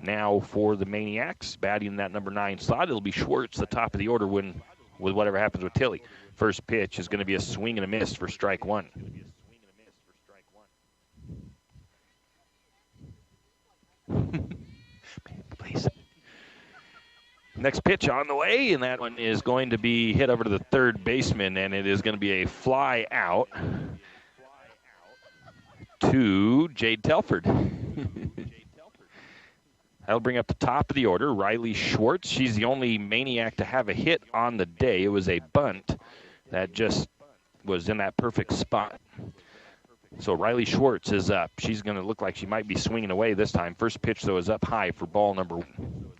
now for the Maniacs, batting in that number 9 slot. It'll be Schwartz, the top of the order, with whatever happens with Tilley. First pitch is going to be a swing and a miss for strike 1. Please. Next pitch on the way, and that one is going to be hit over to the third baseman, and it is going to be a fly out to Jade Telford. That'll bring up the top of the order, Riley Schwartz. She's the only Maniac to have a hit on the day. It was a bunt that just was in that perfect spot. So Riley Schwartz is up. She's going to look like she might be swinging away this time. First pitch, though, is up high for ball number 1.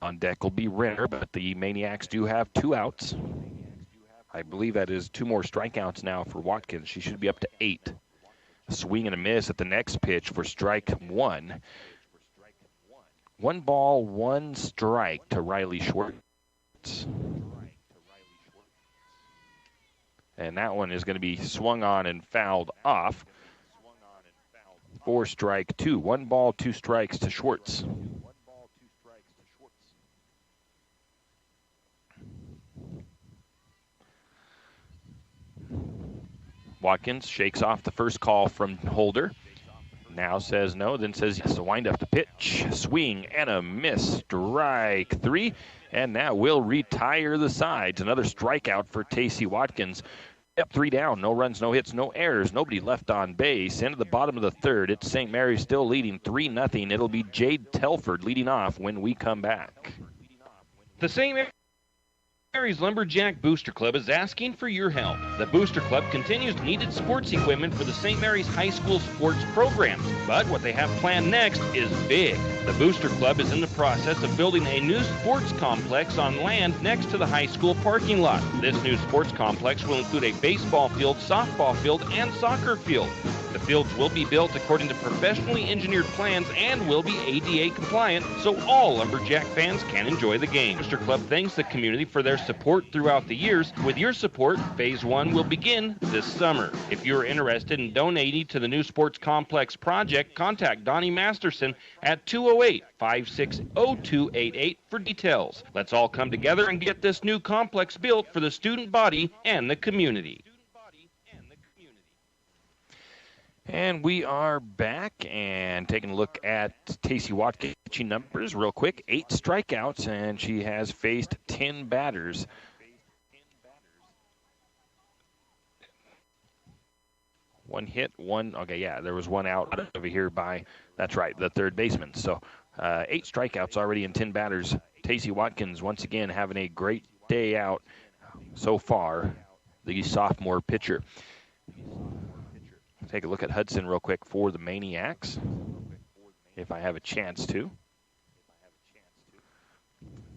On deck will be Renner, but the Maniacs do have 2 outs. I believe that is 2 more strikeouts now for Watkins. She should be up to 8. A swing and a miss at the next pitch for strike 1. 1 ball, 1 strike to Riley Schwartz. And that one is going to be swung on and fouled off for strike 2. 1 ball, 2 strikes to Schwartz. Watkins shakes off the first call from Holder. Now says no, then says yes. So wind up the pitch, swing, and a miss. Strike 3. And now we'll retire the sides. Another strikeout for Tacey Watkins. Up 3 down, no runs, no hits, no errors, nobody left on base. Into the bottom of the third, it's St. Mary's still leading 3-0. It'll be Jade Telford leading off when we come back. The St. Mary's Lumberjack Booster Club is asking for your help. The Booster Club continues needed sports equipment for the St. Mary's High School sports programs, but what they have planned next is big. The Booster Club is in the process of building a new sports complex on land next to the high school parking lot. This new sports complex will include a baseball field, softball field, and soccer field. The fields will be built according to professionally engineered plans and will be ADA compliant, so all Lumberjack fans can enjoy the game. Booster Club thanks the community for their support throughout the years. With your support, Phase 1 will begin this summer. If you're interested in donating to the new sports complex project, contact Donnie Masterson at 208-560-0288 for details. Let's all come together and get this new complex built for the student body and the community. And we are back and taking a look at Tacey Watkins' numbers real quick. 8 strikeouts, and she has faced 10 batters. One hit, there was one out over here by, that's right, the third baseman. So 8 strikeouts already in 10 batters. Tacey Watkins once again having a great day out so far, the sophomore pitcher. Take a look at Hudson real quick for the Maniacs, if I have a chance to.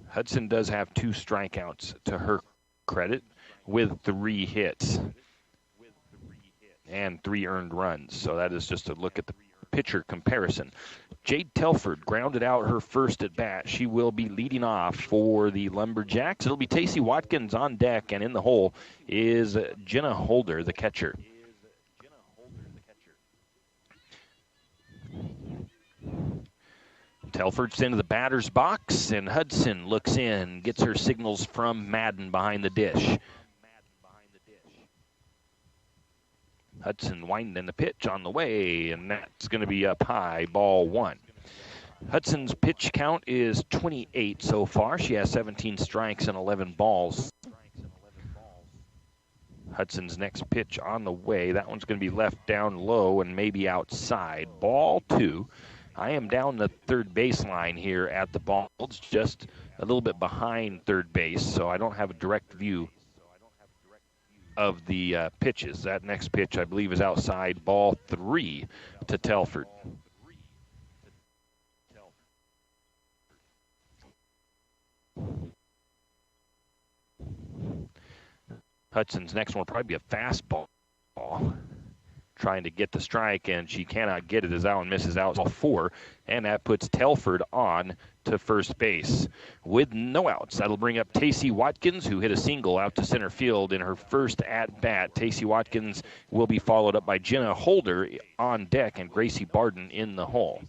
Hudson does have 2 strikeouts to her credit with 3 hits and 3 earned runs. So that is just a look at the pitcher comparison. Jade Telford grounded out her first at bat. She will be leading off for the Lumberjacks. It'll be Tacey Watkins on deck, and in the hole is Jenna Holder, the catcher. Telford's into the batter's box, and Hudson looks in, gets her signals from Madden behind the dish. Hudson winding the pitch on the way, and that's going to be up high, ball 1. Hudson's pitch count is 28 so far. She has 17 strikes and 11 balls. Hudson's next pitch on the way. That one's going to be left down low and maybe outside. Ball 2. I am down the third baseline here at the ball. It's just a little bit behind third base, so I don't have a direct view of the pitches. That next pitch, I believe, is outside. Ball 3 to Telford. Hudson's next one will probably be a fastball. Trying to get the strike, and she cannot get it as that one misses out. Ball 4, and that puts Telford on to first base. With no outs, that'll bring up Tacey Watkins, who hit a single out to center field in her first at-bat. Tacey Watkins will be followed up by Jenna Holder on deck and Gracie Barden in the hole.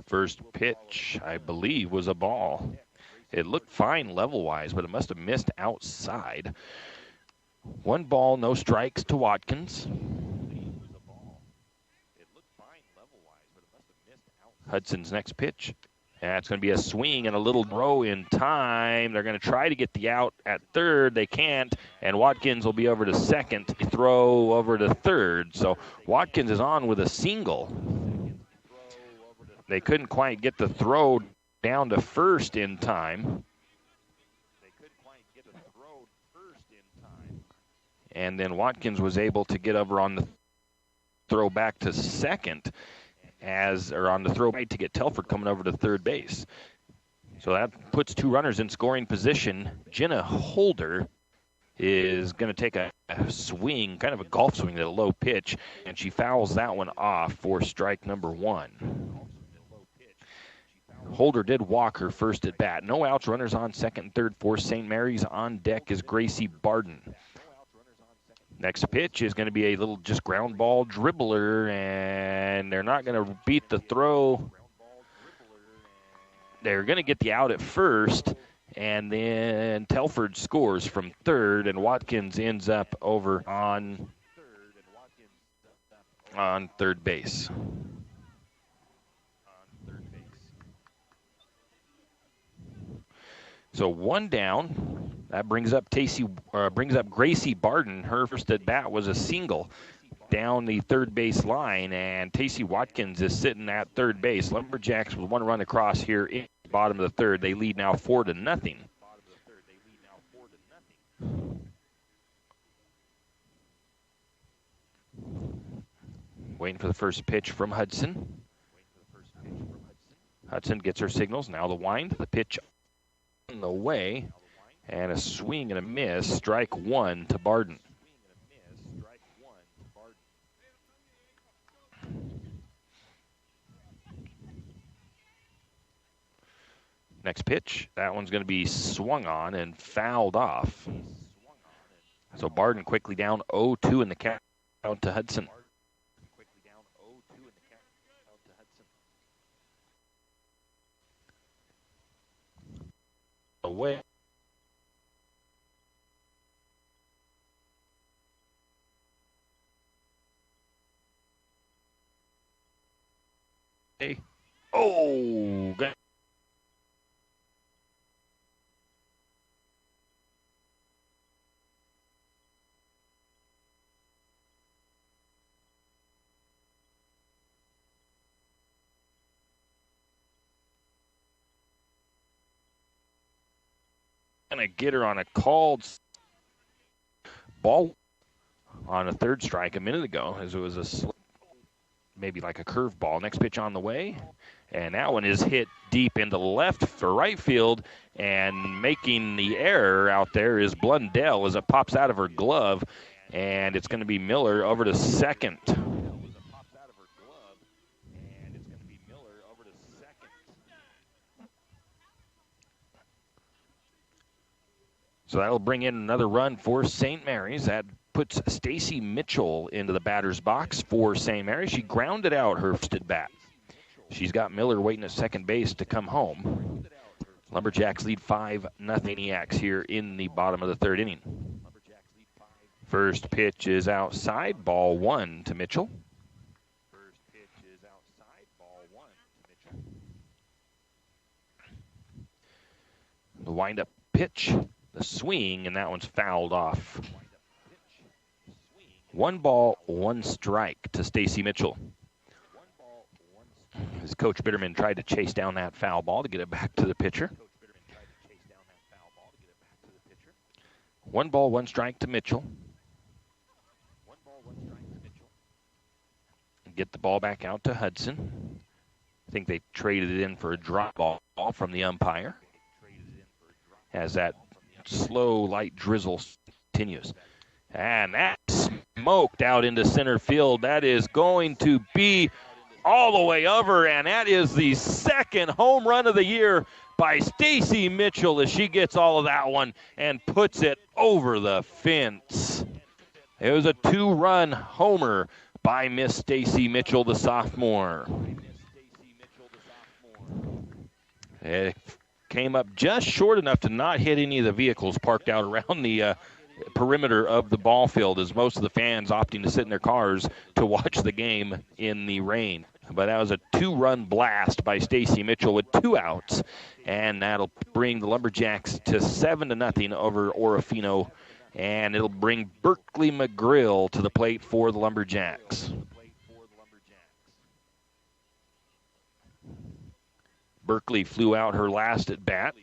First pitch, I believe, was a ball. It looked fine level-wise, but it must have missed outside. 1 ball, no strikes to Watkins. Hudson's next pitch. That's going to be a swing and a little throw in time. They're going to try to get the out at third. They can't, and Watkins will be over to second. Throw over to third. So Watkins is on with a single. They couldn't quite get the throw down to first in time. And then Watkins was able to get over on the throw back to second, on the throw right to get Telford coming over to third base. So that puts 2 runners in scoring position. Jenna Holder is going to take a swing, kind of a golf swing at a low pitch, and she fouls that one off for strike number 1. Holder did walk her first at bat. No outs, runners on second and third for St. Mary's. On deck is Gracie Barden. Next pitch is going to be a little just ground ball dribbler, and they're not going to beat the throw. They're going to get the out at first, and then Telford scores from third, and Watkins ends up over on on third base. So one down. That brings up Gracie Barden. Her first at bat was a single down the third base line, and Tacey Watkins is sitting at third base. Lumberjacks with one run across here in the bottom of the third. They lead now 4-0. Waiting for the first pitch from Hudson. Hudson gets her signals. Now the wind, the pitch on the way, and a swing and a miss. Strike one to Barden. Next pitch, that one's going to be swung on and fouled off. So Barden quickly down 0-2 in the count to Hudson. Away. Oh, good. And a getter on a called ball on a third strike a minute ago, as it was a maybe like a curve ball. Next pitch on the way, and that one is hit deep into left for right field, and making the error out there is Blundell as it pops out of her glove, and it's going to be Miller over to second. So that'll bring in another run for St. Mary's. That puts Stacy Mitchell into the batter's box for St. Mary's. She grounded out her first at bat. She's got Miller waiting at second base to come home. Lumberjacks lead 5-0 EX here in the bottom of the third inning. First pitch is outside, ball one to Mitchell. The windup pitch. The swing, and that one's fouled off. 1 ball, 1 strike to Stacy Mitchell. As Coach Bitterman tried to chase down that foul ball to get it back to the pitcher. 1 ball, 1 strike to Mitchell. Get the ball back out to Hudson. I think they traded it in for a drop ball from the umpire. As that slow, light drizzle continues. And that's smoked out into center field. That is going to be all the way over, and that is the second home run of the year by Stacy Mitchell as she gets all of that one and puts it over the fence. It was a 2-run homer by Miss Stacy Mitchell, the sophomore. It came up just short enough to not hit any of the vehicles parked out around the perimeter of the ball field, as most of the fans opting to sit in their cars to watch the game in the rain. But that was a 2-run blast by Stacy Mitchell with 2 outs, and that'll bring the Lumberjacks to 7-0 over Orofino, and it'll bring Berkeley McGrill to the plate for the Lumberjacks. Berkeley flew out her last at bat.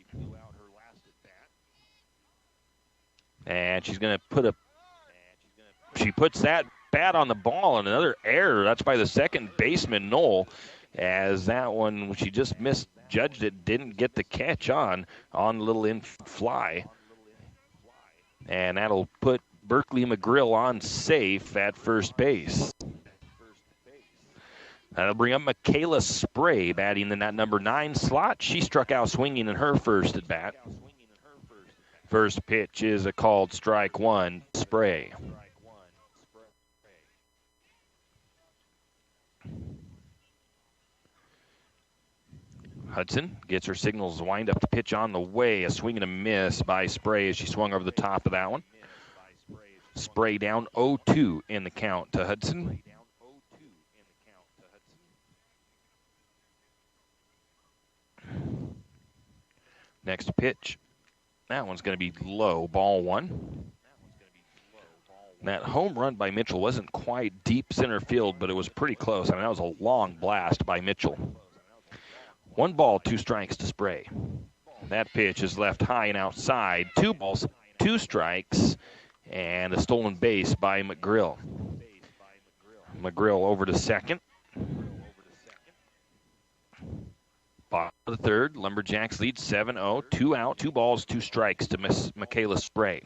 And she's going to she puts that bat on the ball, and another error. That's by the second baseman, Knoll, as that one, she just misjudged it, didn't get the catch on a little in fly. And that'll put Berkeley McGrill on safe at first base. That'll bring up Michaela Spray batting in that number 9 slot. She struck out swinging in her first at bat. First pitch is a called strike 1, Spray. Hudson gets her signals, wind up the pitch on the way. A swing and a miss by Spray as she swung over the top of that one. Spray down 0-2 in the count to Hudson. Next pitch. That one's going to be low, ball one. That home run by Mitchell wasn't quite deep center field, but it was pretty close. I mean, that was a long blast by Mitchell. 1 ball, 2 strikes to Spray. That pitch is left high and outside. 2 balls, 2 strikes, and a stolen base by McGrill. McGrill over to second. Bottom of the third, Lumberjacks lead 7-0. 2 out, 2 balls, 2 strikes to Miss Michaela Spray.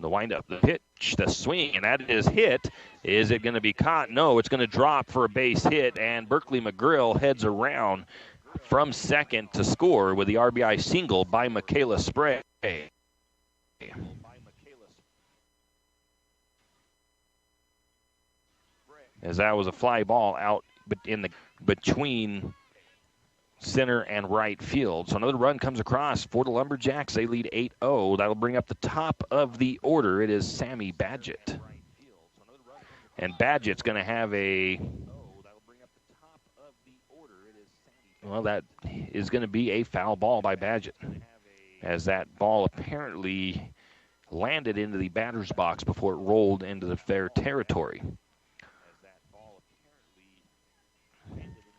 The windup, the pitch, the swing, and that is hit. Is it going to be caught? No, it's going to drop for a base hit, and Berkeley McGrill heads around from second to score with the RBI single by Michaela Spray. As that was a fly ball out between center and right field. So another run comes across for the Lumberjacks. They lead 8-0. That'll bring up the top of the order. It is Sammy Badgett. And Badgett's going to have that is going to be a foul ball by Badgett, as that ball apparently landed into the batter's box before it rolled into their territory.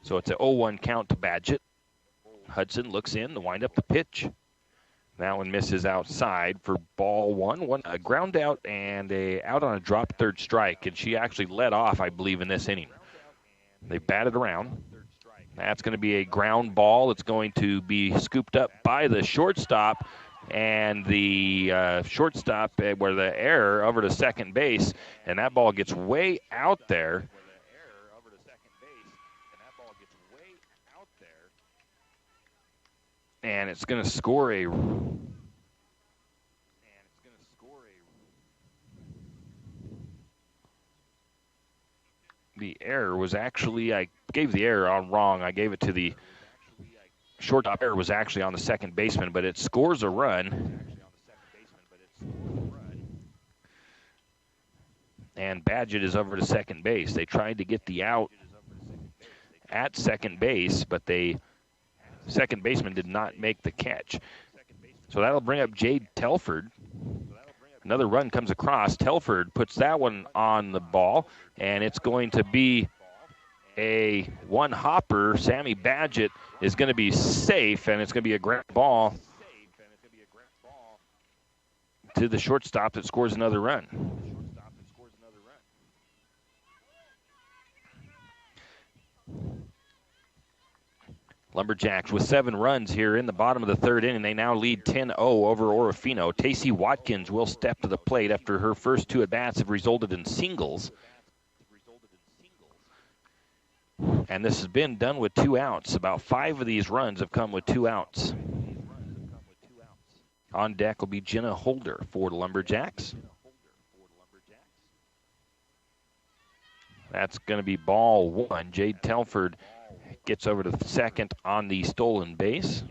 So it's an 0-1 count to Badgett. Hudson looks in to wind up the pitch. That one misses outside for ball one. A ground out and out on a drop third strike. And she actually led off, I believe, in this inning. They batted around. That's going to be a ground ball. It's going to be scooped up by the shortstop. And the shortstop, where the error over to second base. And that ball gets way out there. And it's going to score a the error was actually, I gave the error on wrong. I gave it to the shortstop. Error was actually on the second baseman, but it scores a run. And Badgett is over to second base. They tried to get the out at second base, but second baseman did not make the catch. So that'll bring up Jade Telford. Another run comes across. Telford puts that one on the ball, and it's going to be a one hopper. Sammy Badgett is going to be safe, and it's going to be a ground ball to the shortstop that scores another run. Lumberjacks with 7 runs here in the bottom of the third inning. They now lead 10-0 over Orofino. Tacey Watkins will step to the plate after her first 2 at-bats have resulted in singles. And this has been done with 2 outs. About 5 of these runs have come with 2 outs. On deck will be Jenna Holder for the Lumberjacks. That's going to be ball 1. Jade Telford gets over to second on the stolen base.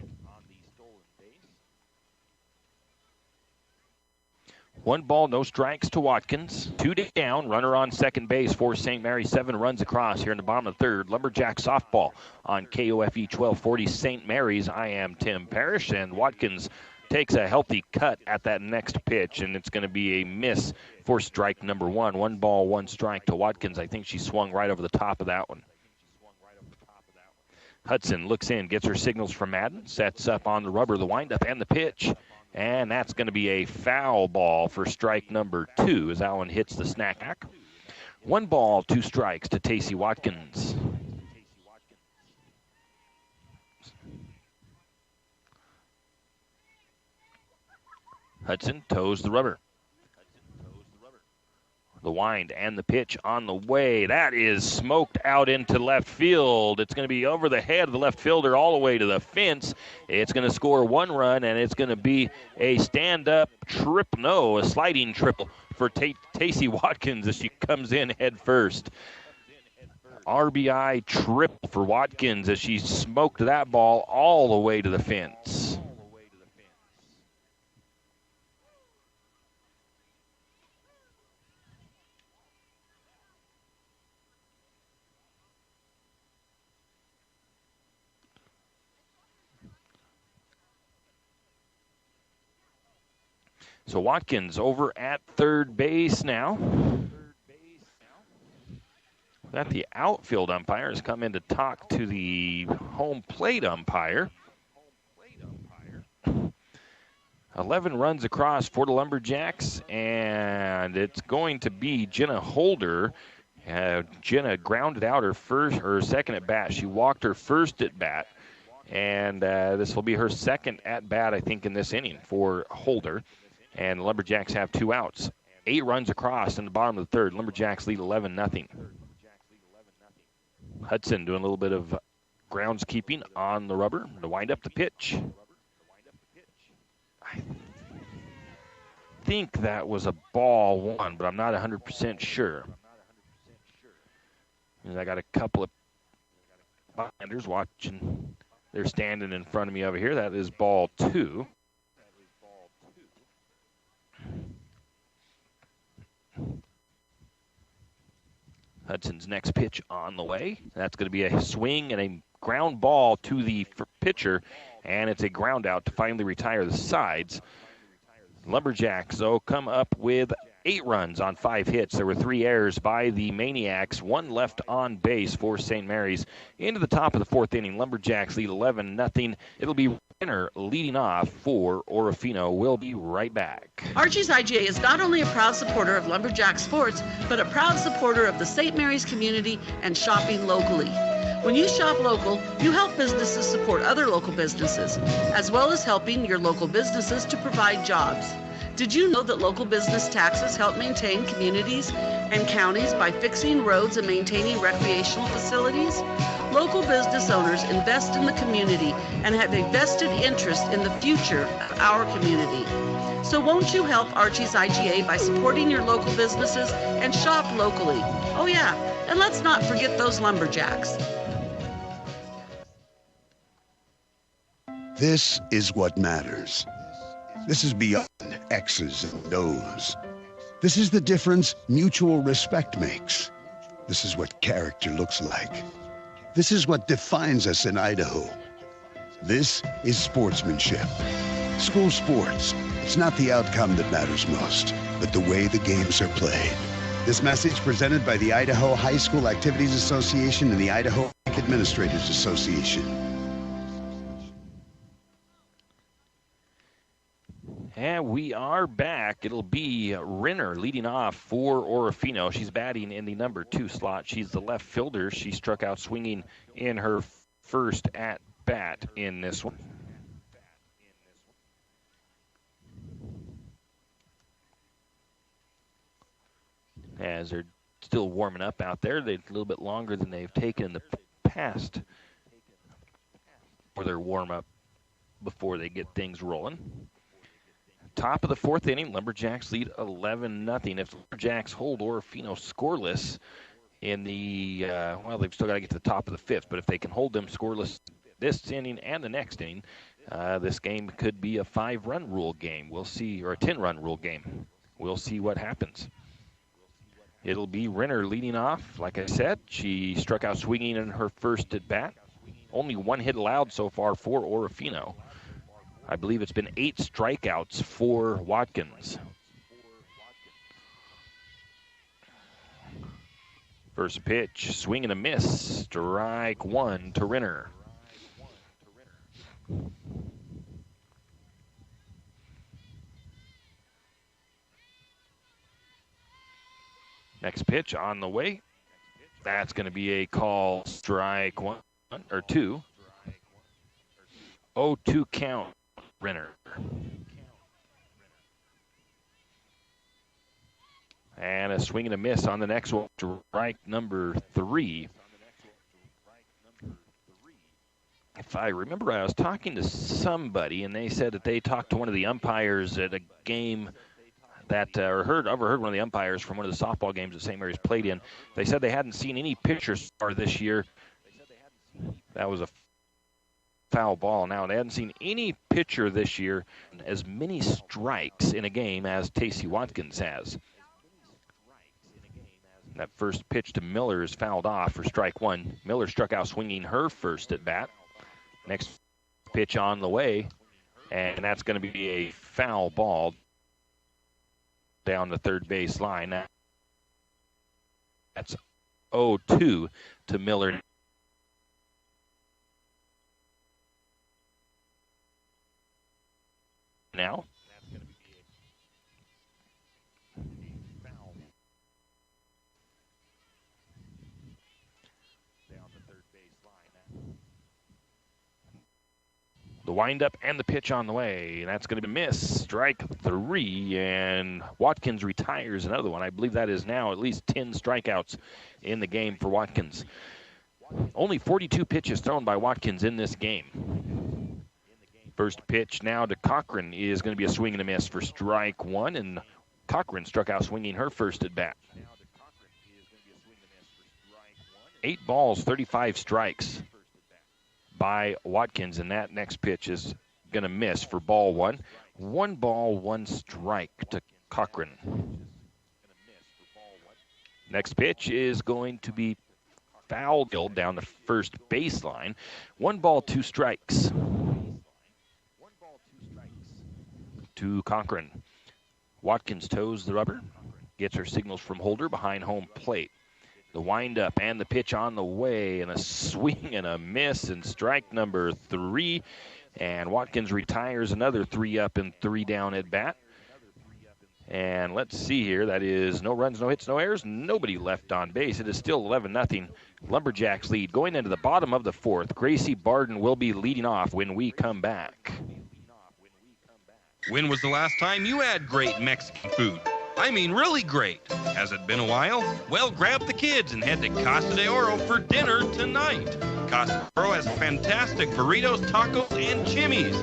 1 ball, no strikes to Watkins. 2 down, runner on second base for St. Mary's. 7 runs across here in the bottom of the third. Lumberjack softball on KOFE 1240 St. Mary's. I am Tim Parrish, and Watkins takes a healthy cut at that next pitch, and it's going to be a miss for strike number 1. 1 ball, 1 strike to Watkins. I think she swung right over the top of that one. Hudson looks in, gets her signals from Madden, sets up on the rubber, the windup and the pitch, and that's going to be a foul ball for strike number 2 as that one hits the snack back. 1 ball, 2 strikes to Tacey Watkins. Hudson toes the rubber. The wind and the pitch on the way. That is smoked out into left field. It's going to be over the head of the left fielder all the way to the fence. It's going to score 1 run, and it's going to be a stand-up a sliding triple for Tacey Watkins as she comes in head first. RBI triple for Watkins as she smoked that ball all the way to the fence. So Watkins over at third base now. That the outfield umpire has come in to talk to the home plate umpire. 11 runs across for the Lumberjacks, and it's going to be Jenna Holder. Jenna grounded out her second at bat. She walked her first at bat, and this will be her second at bat, I think, in this inning for Holder. And the Lumberjacks have 2 outs. 8 runs across in the bottom of the third. Lumberjacks lead 11-0. Hudson doing a little bit of groundskeeping on the rubber to wind up the pitch. I think that was a ball 1, but I'm not 100% sure. And I got a couple of binders watching. They're standing in front of me over here. That is ball 2. Hudson's next pitch on the way. That's going to be a swing and a ground ball to the pitcher, and it's a ground out to finally retire the sides. Lumberjacks, though, come up with 8 runs on 5 hits. There were 3 errors by the Maniacs, 1 left on base for St. Mary's. Into the top of the 4th inning, Lumberjacks lead 11-0. It'll be Renner leading off for Orofino. We'll be right back. Archie's IGA is not only a proud supporter of Lumberjack sports, but a proud supporter of the St. Mary's community and shopping locally. When you shop local, you help businesses support other local businesses, as well as helping your local businesses to provide jobs. Did you know that local business taxes help maintain communities and counties by fixing roads and maintaining recreational facilities? Local business owners invest in the community and have a vested interest in the future of our community. So won't you help Archie's IGA by supporting your local businesses and shop locally? Oh yeah, and let's not forget those Lumberjacks. This is what matters. This is beyond X's and O's. This is the difference mutual respect makes. This is what character looks like. This is what defines us in Idaho. This is sportsmanship. School sports, it's not the outcome that matters most, but the way the games are played. This message presented by the Idaho High School Activities Association and the Idaho Administrators Association. And we are back. It'll be Renner leading off for Orofino. She's batting in the number 2 slot. She's the left fielder. She struck out swinging in her first at bat in this one. As they're still warming up out there, they're a little bit longer than they've taken in the past for their warm up before they get things rolling. Top of the 4th inning, Lumberjacks lead 11-0. If Lumberjacks hold Orofino scoreless in the, they've still got to get to the top of the 5th, but if they can hold them scoreless this inning and the next inning, this game could be a 5-run rule game. We'll see, or a 10-run rule game. We'll see what happens. It'll be Renner leading off. Like I said, she struck out swinging in her first at bat. Only 1 hit allowed so far for Orofino. I believe it's been 8 strikeouts for Watkins. First pitch, swing and a miss. Strike 1 to Renner. Next pitch on the way. That's going to be a call, strike 1 or 2. 0-2 count. Renner. And a swing and a miss on the next one, strike number 3. If I remember, I was talking to somebody, and they said that they talked to one of the umpires at a game that, overheard one of the umpires from one of the softball games that St. Mary's played in. They said they hadn't seen any pitchers this year. That was a foul ball. Now, they hadn't seen any pitcher this year as many strikes in a game as Tacey Watkins has. That first pitch to Miller is fouled off for strike 1. Miller struck out swinging her first at bat. Next pitch on the way, and that's going to be a foul ball. down the third base line. That's 0-2 to Miller. Now. The windup and the pitch on the way. And that's going to be a miss. Strike 3, and Watkins retires another one. I believe that is now at least 10 strikeouts in the game for Watkins. Only 42 pitches thrown by Watkins in this game. First pitch now to Cochran is going to be a swing and a miss for strike 1, and Cochran struck out swinging her first at bat. 8 balls, 35 strikes by Watkins, and that next pitch is going to miss for ball 1. 1 ball, 1 strike to Cochran. Next pitch is going to be fouled down the first baseline. 1 ball, 2 strikes to Cochran. Watkins toes the rubber, gets her signals from Holder behind home plate. The windup and the pitch on the way, and a swing and a miss, and strike number 3. And Watkins retires another 3 up and 3 down at bat. And let's see here. That is no runs, no hits, no errors, nobody left on base. It is still 11-0. Lumberjacks lead. Going into the bottom of the 4th, Gracie Barden will be leading off when we come back. When was the last time you had great Mexican food? I mean really great. Has it been a while? Well, grab the kids and head to Casa de Oro for dinner tonight. Casa de Oro has fantastic burritos, tacos, and chimmies.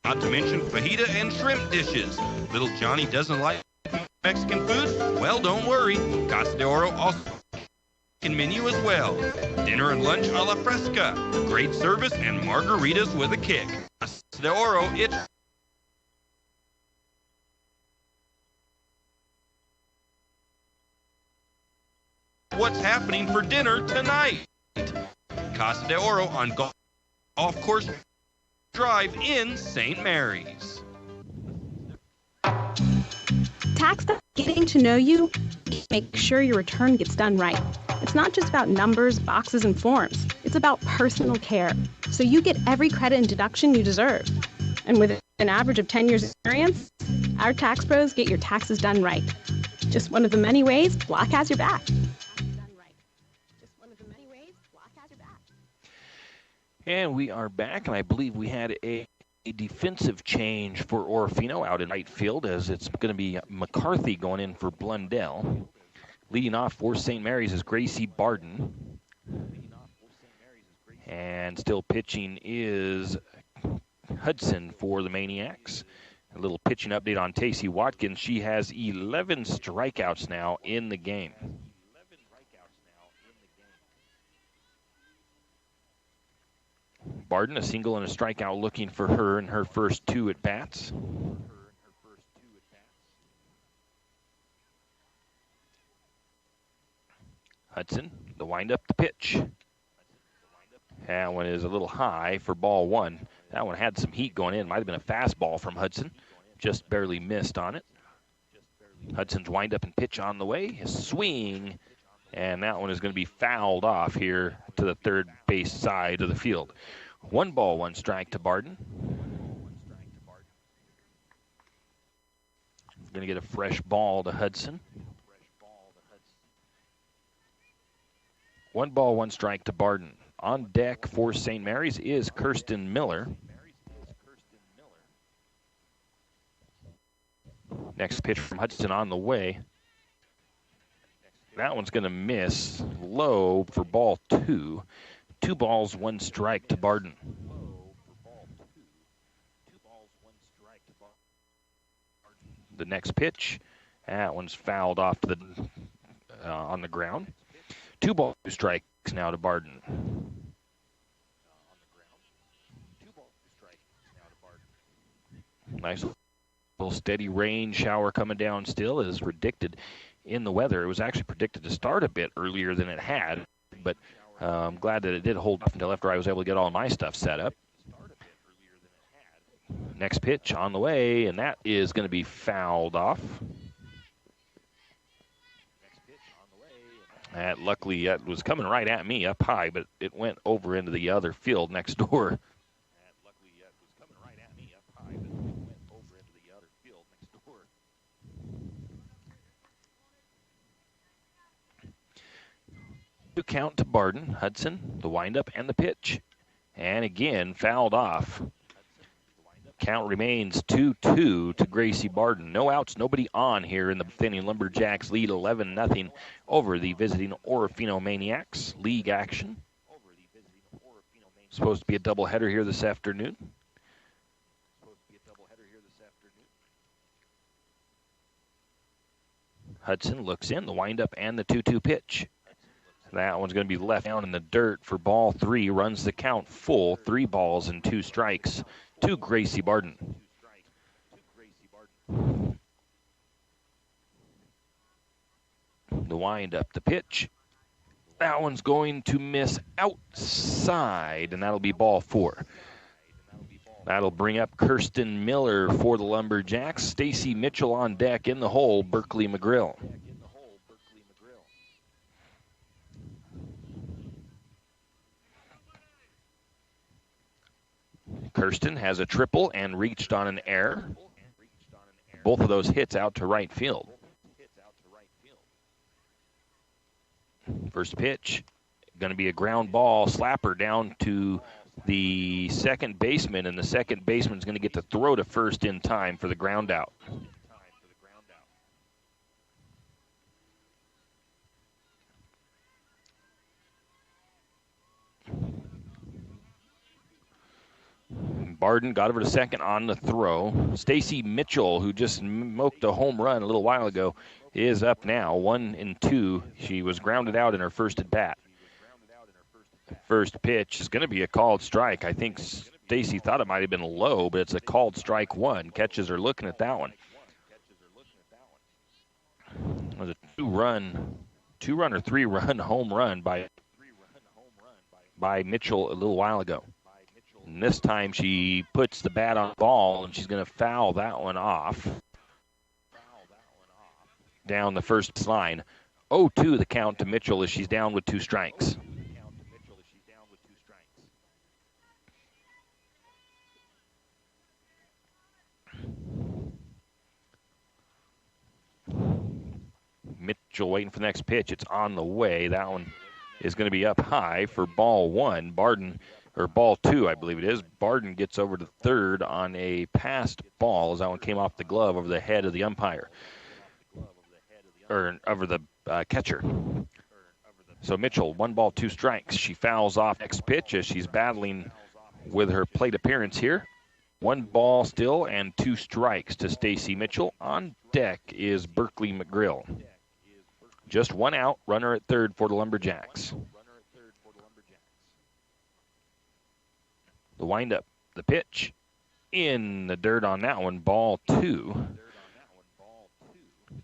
Not to mention fajita and shrimp dishes. Little Johnny doesn't like Mexican food? Well, don't worry. Casa de Oro also can menu as well. Dinner and lunch a la fresca. Great service and margaritas with a kick. Casa de Oro, it's what's happening for dinner tonight. Casa de Oro on Golf Course Drive in St. Mary's. Tax getting to know you, make sure your return gets done right. It's not just about numbers, boxes, and forms. It's about personal care, so you get every credit and deduction you deserve. And with an average of 10 years experience, our tax pros get your taxes done right. Just one of the many ways Block has your back. And we are back, and I believe we had a defensive change for Orofino out in right field, as it's going to be McCarthy going in for Blundell. Leading off for St. Mary's is Gracie Barden. And still pitching is Hudson for the Maniacs. A little pitching update on Tacey Watkins. She has 11 strikeouts now in the game. Barden, a single and a strikeout looking for her in her first 2 at-bats. Hudson, the windup, the pitch. That one is a little high for ball 1. That one had some heat going in. Might have been a fastball from Hudson. Just barely missed on it. Hudson's windup and pitch on the way. His swing. And that one is going to be fouled off here to the third base side of the field. 1 ball, 1 strike to Barden. Going to get a fresh ball to Hudson. 1 ball, 1 strike to Barden. On deck for St. Mary's is Kirsten Miller. Next pitch from Hudson on the way. That one's going to miss low for ball 2. 2 balls, 1 strike to Barden. The next pitch, that one's fouled off to the on the ground. 2 balls, 2 strikes now to Barden. Nice little steady rain shower coming down still as predicted in the weather. It was actually predicted to start a bit earlier than it had, but I'm glad that it did hold off until after I was able to get all my stuff set up. Next pitch on the way, and that is going to be fouled off. Luckily, it was coming right at me up high, but it went over into the other field next door. To count to Barden, Hudson, the windup and the pitch. And again, fouled off. Count remains 2-2 to Gracie Barden. No outs, nobody on here in the Thinning Lumberjacks lead 11-0 over the visiting Orofino Maniacs. League action. Supposed to be a doubleheader here this afternoon. Hudson looks in, the windup and the 2-2 pitch. That one's going to be left down in the dirt for ball 3. Runs the count full. 3 balls and 2 strikes to Gracie Barden. The windup, the pitch. That one's going to miss outside, and that'll be ball 4. That'll bring up Kirsten Miller for the Lumberjacks. Stacy Mitchell on deck in the hole, Berkeley McGrill. Kirsten has a triple and reached on an error. Both of those hits out to right field. First pitch, going to be a ground ball slapper down to the second baseman, and the second baseman's going to get to throw to first in time for the ground out. Barden got over to second on the throw. Stacy Mitchell, who just smoked a home run a little while ago, is up now, 1-2. She was grounded out in her first at bat. First pitch is going to be a called strike. I think Stacy thought it might have been low, but it's a called strike 1. Catches are looking at that one. It was a two-run or three-run home run by Mitchell a little while ago. And this time she puts the bat on the ball, and she's going to foul that one off. Down the first line. 0-2 the count to Mitchell as she's down with 2 strikes. Mitchell waiting for the next pitch. It's on the way. That one is going to be up high for ball 1. Barden, or ball 2, I believe it is. Barden gets over to third on a passed ball as that one came off the glove over the head of the umpire. Or over the catcher. So Mitchell, 1 ball, 2 strikes. She fouls off next pitch as she's battling with her plate appearance here. 1 ball still and 2 strikes to Stacy Mitchell. On deck is Berkeley McGrill. Just 1 out, runner at third for the Lumberjacks. The windup, the pitch, in the dirt on that one, ball 2.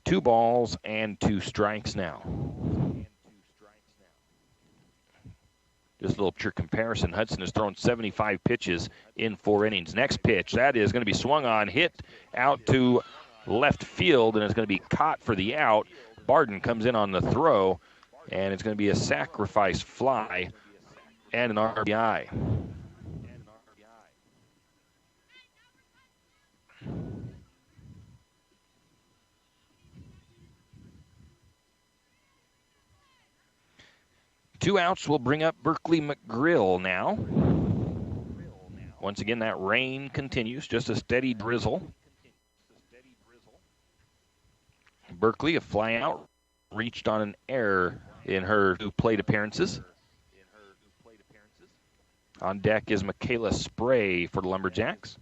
2 balls and 2 strikes now. Just a little pure comparison. Hudson has thrown 75 pitches in 4 innings. Next pitch, that is going to be swung on, hit out to left field, and it's going to be caught for the out. Barden comes in on the throw, and it's going to be a sacrifice fly and an RBI. Two outs will bring up Berkeley McGrill now. Once again, that rain continues, just a steady drizzle. Berkeley, a fly out, reached on an error in her 2 plate appearances. On deck is Michaela Spray for the Lumberjacks.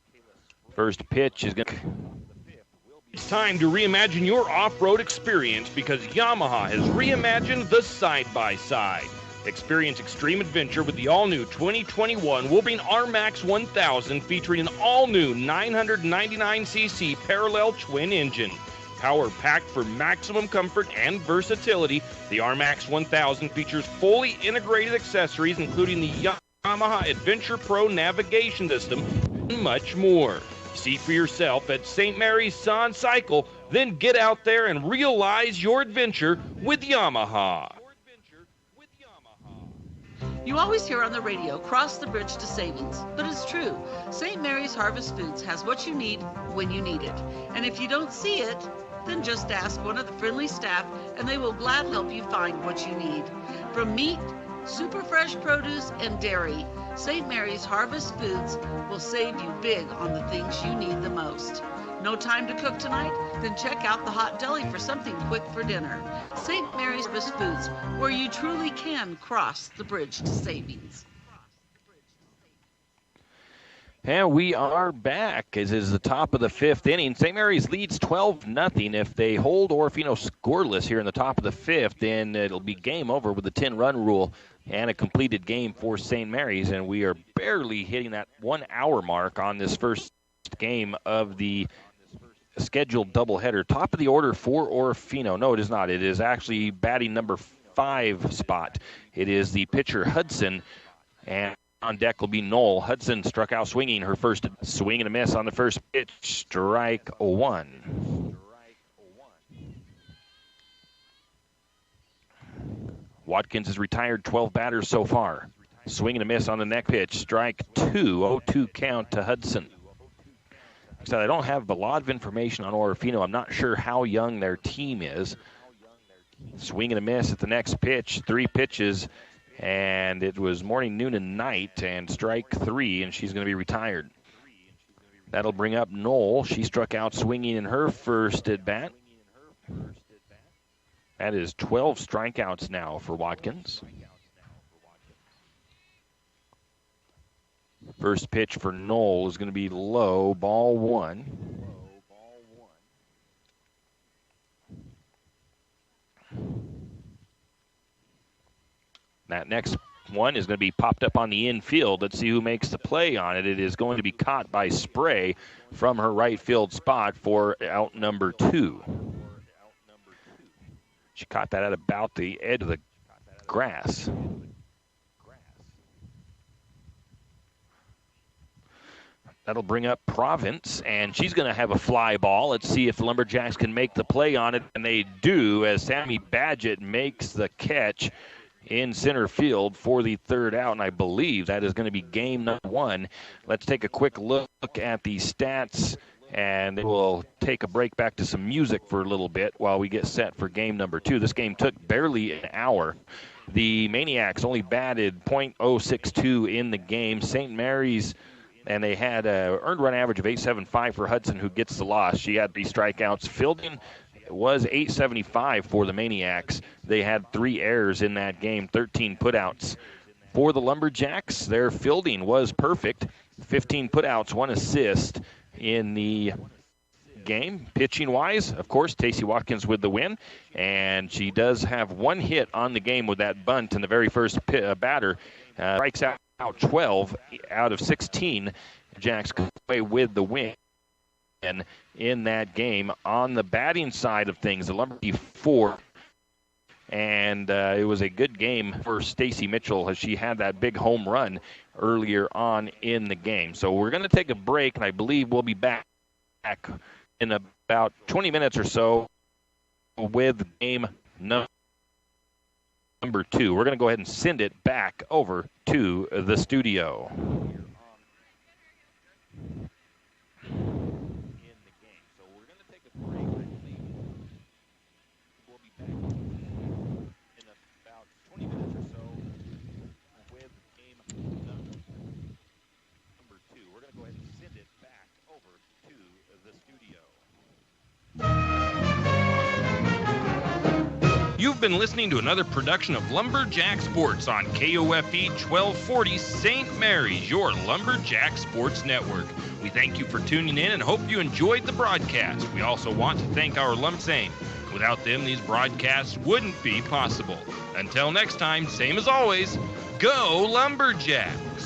First pitch is going to... It's time to reimagine your off-road experience because Yamaha has reimagined the side-by-side. Experience extreme adventure with the all-new 2021 Wolverine R-Max 1000 featuring an all-new 999cc parallel twin engine. Power packed for maximum comfort and versatility, the R-Max 1000 features fully integrated accessories including the Yamaha Adventure Pro navigation system and much more. See for yourself at St. Mary's Sun Cycle, then get out there and realize your adventure with Yamaha. You always hear on the radio, cross the bridge to savings. But it's true. St. Mary's Harvest Foods has what you need when you need it. And if you don't see it, then just ask one of the friendly staff and they will gladly help you find what you need. From meat, super fresh produce, and dairy, St. Mary's Harvest Foods will save you big on the things you need the most. No time to cook tonight? Then check out the Hot Deli for something quick for dinner. St. Mary's Harvest Foods, where you truly can cross the bridge to savings. And we are back. As is the top of the fifth inning. St. Mary's leads 12-0. If they hold Orofino scoreless here in the top of the fifth, then it'll be game over with the 10-run rule and a completed game for St. Mary's. And we are barely hitting that 1 hour mark on this first game of the scheduled doubleheader. Top of the order for Orofino. No, it is not. It is actually batting number 5 spot. It is the pitcher Hudson, and on deck will be Knoll. Hudson struck out swinging, her first swing and a miss on the first pitch. Strike 1. Watkins has retired 12 batters so far. Swing and a miss on the next pitch. Strike 2. 0-2 count to Hudson. So I don't have a lot of information on Orofino. I'm not sure how young their team is. Swing and a miss at the next pitch. 3 pitches. And it was morning, noon, and night, and strike 3, and she's going to be retired. That'll bring up Knoll. She struck out swinging in her first at bat. That is 12 strikeouts now for Watkins. First pitch for Knoll is going to be low, ball 1. That next one is going to be popped up on the infield. Let's see who makes the play on it. It is going to be caught by Spray from her right field spot for out number 2. She caught that at about the edge of the grass. That'll bring up Province, and she's going to have a fly ball. Let's see if the Lumberjacks can make the play on it, and they do as Sammy Badgett makes the catch in center field for the third out, and I believe that is going to be game number 1. Let's take a quick look at the stats, and we'll take a break back to some music for a little bit while we get set for game number 2. This game took barely an hour. The Maniacs only batted .062 in the game. St. Mary's, and they had an earned run average of 8.75 for Hudson, who gets the loss. She had 3 strikeouts. Fielding was 8.75 for the Maniacs. They had 3 errors in that game, 13 putouts. For the Lumberjacks, their fielding was perfect. 15 putouts, 1 assist in the game. Pitching-wise, of course, Tacey Watkins with the win, and she does have 1 hit on the game with that bunt in the very first batter. Strikes out 12 out of 16. Jacks go away with the win in that game. On the batting side of things, the Lumberjacks 4, and it was a good game for Stacy Mitchell as she had that big home run earlier on in the game. So we're going to take a break, and I believe we'll be back in about 20 minutes or so with game number 2. We're going to go ahead and send it back over to the studio. You've been listening to another production of Lumberjack Sports on KOFE 1240 St. Mary's, your Lumberjack Sports Network. We thank you for tuning in and hope you enjoyed the broadcast. We also want to thank our Lumsame. Without them, these broadcasts wouldn't be possible. Until next time, same as always, go Lumberjacks!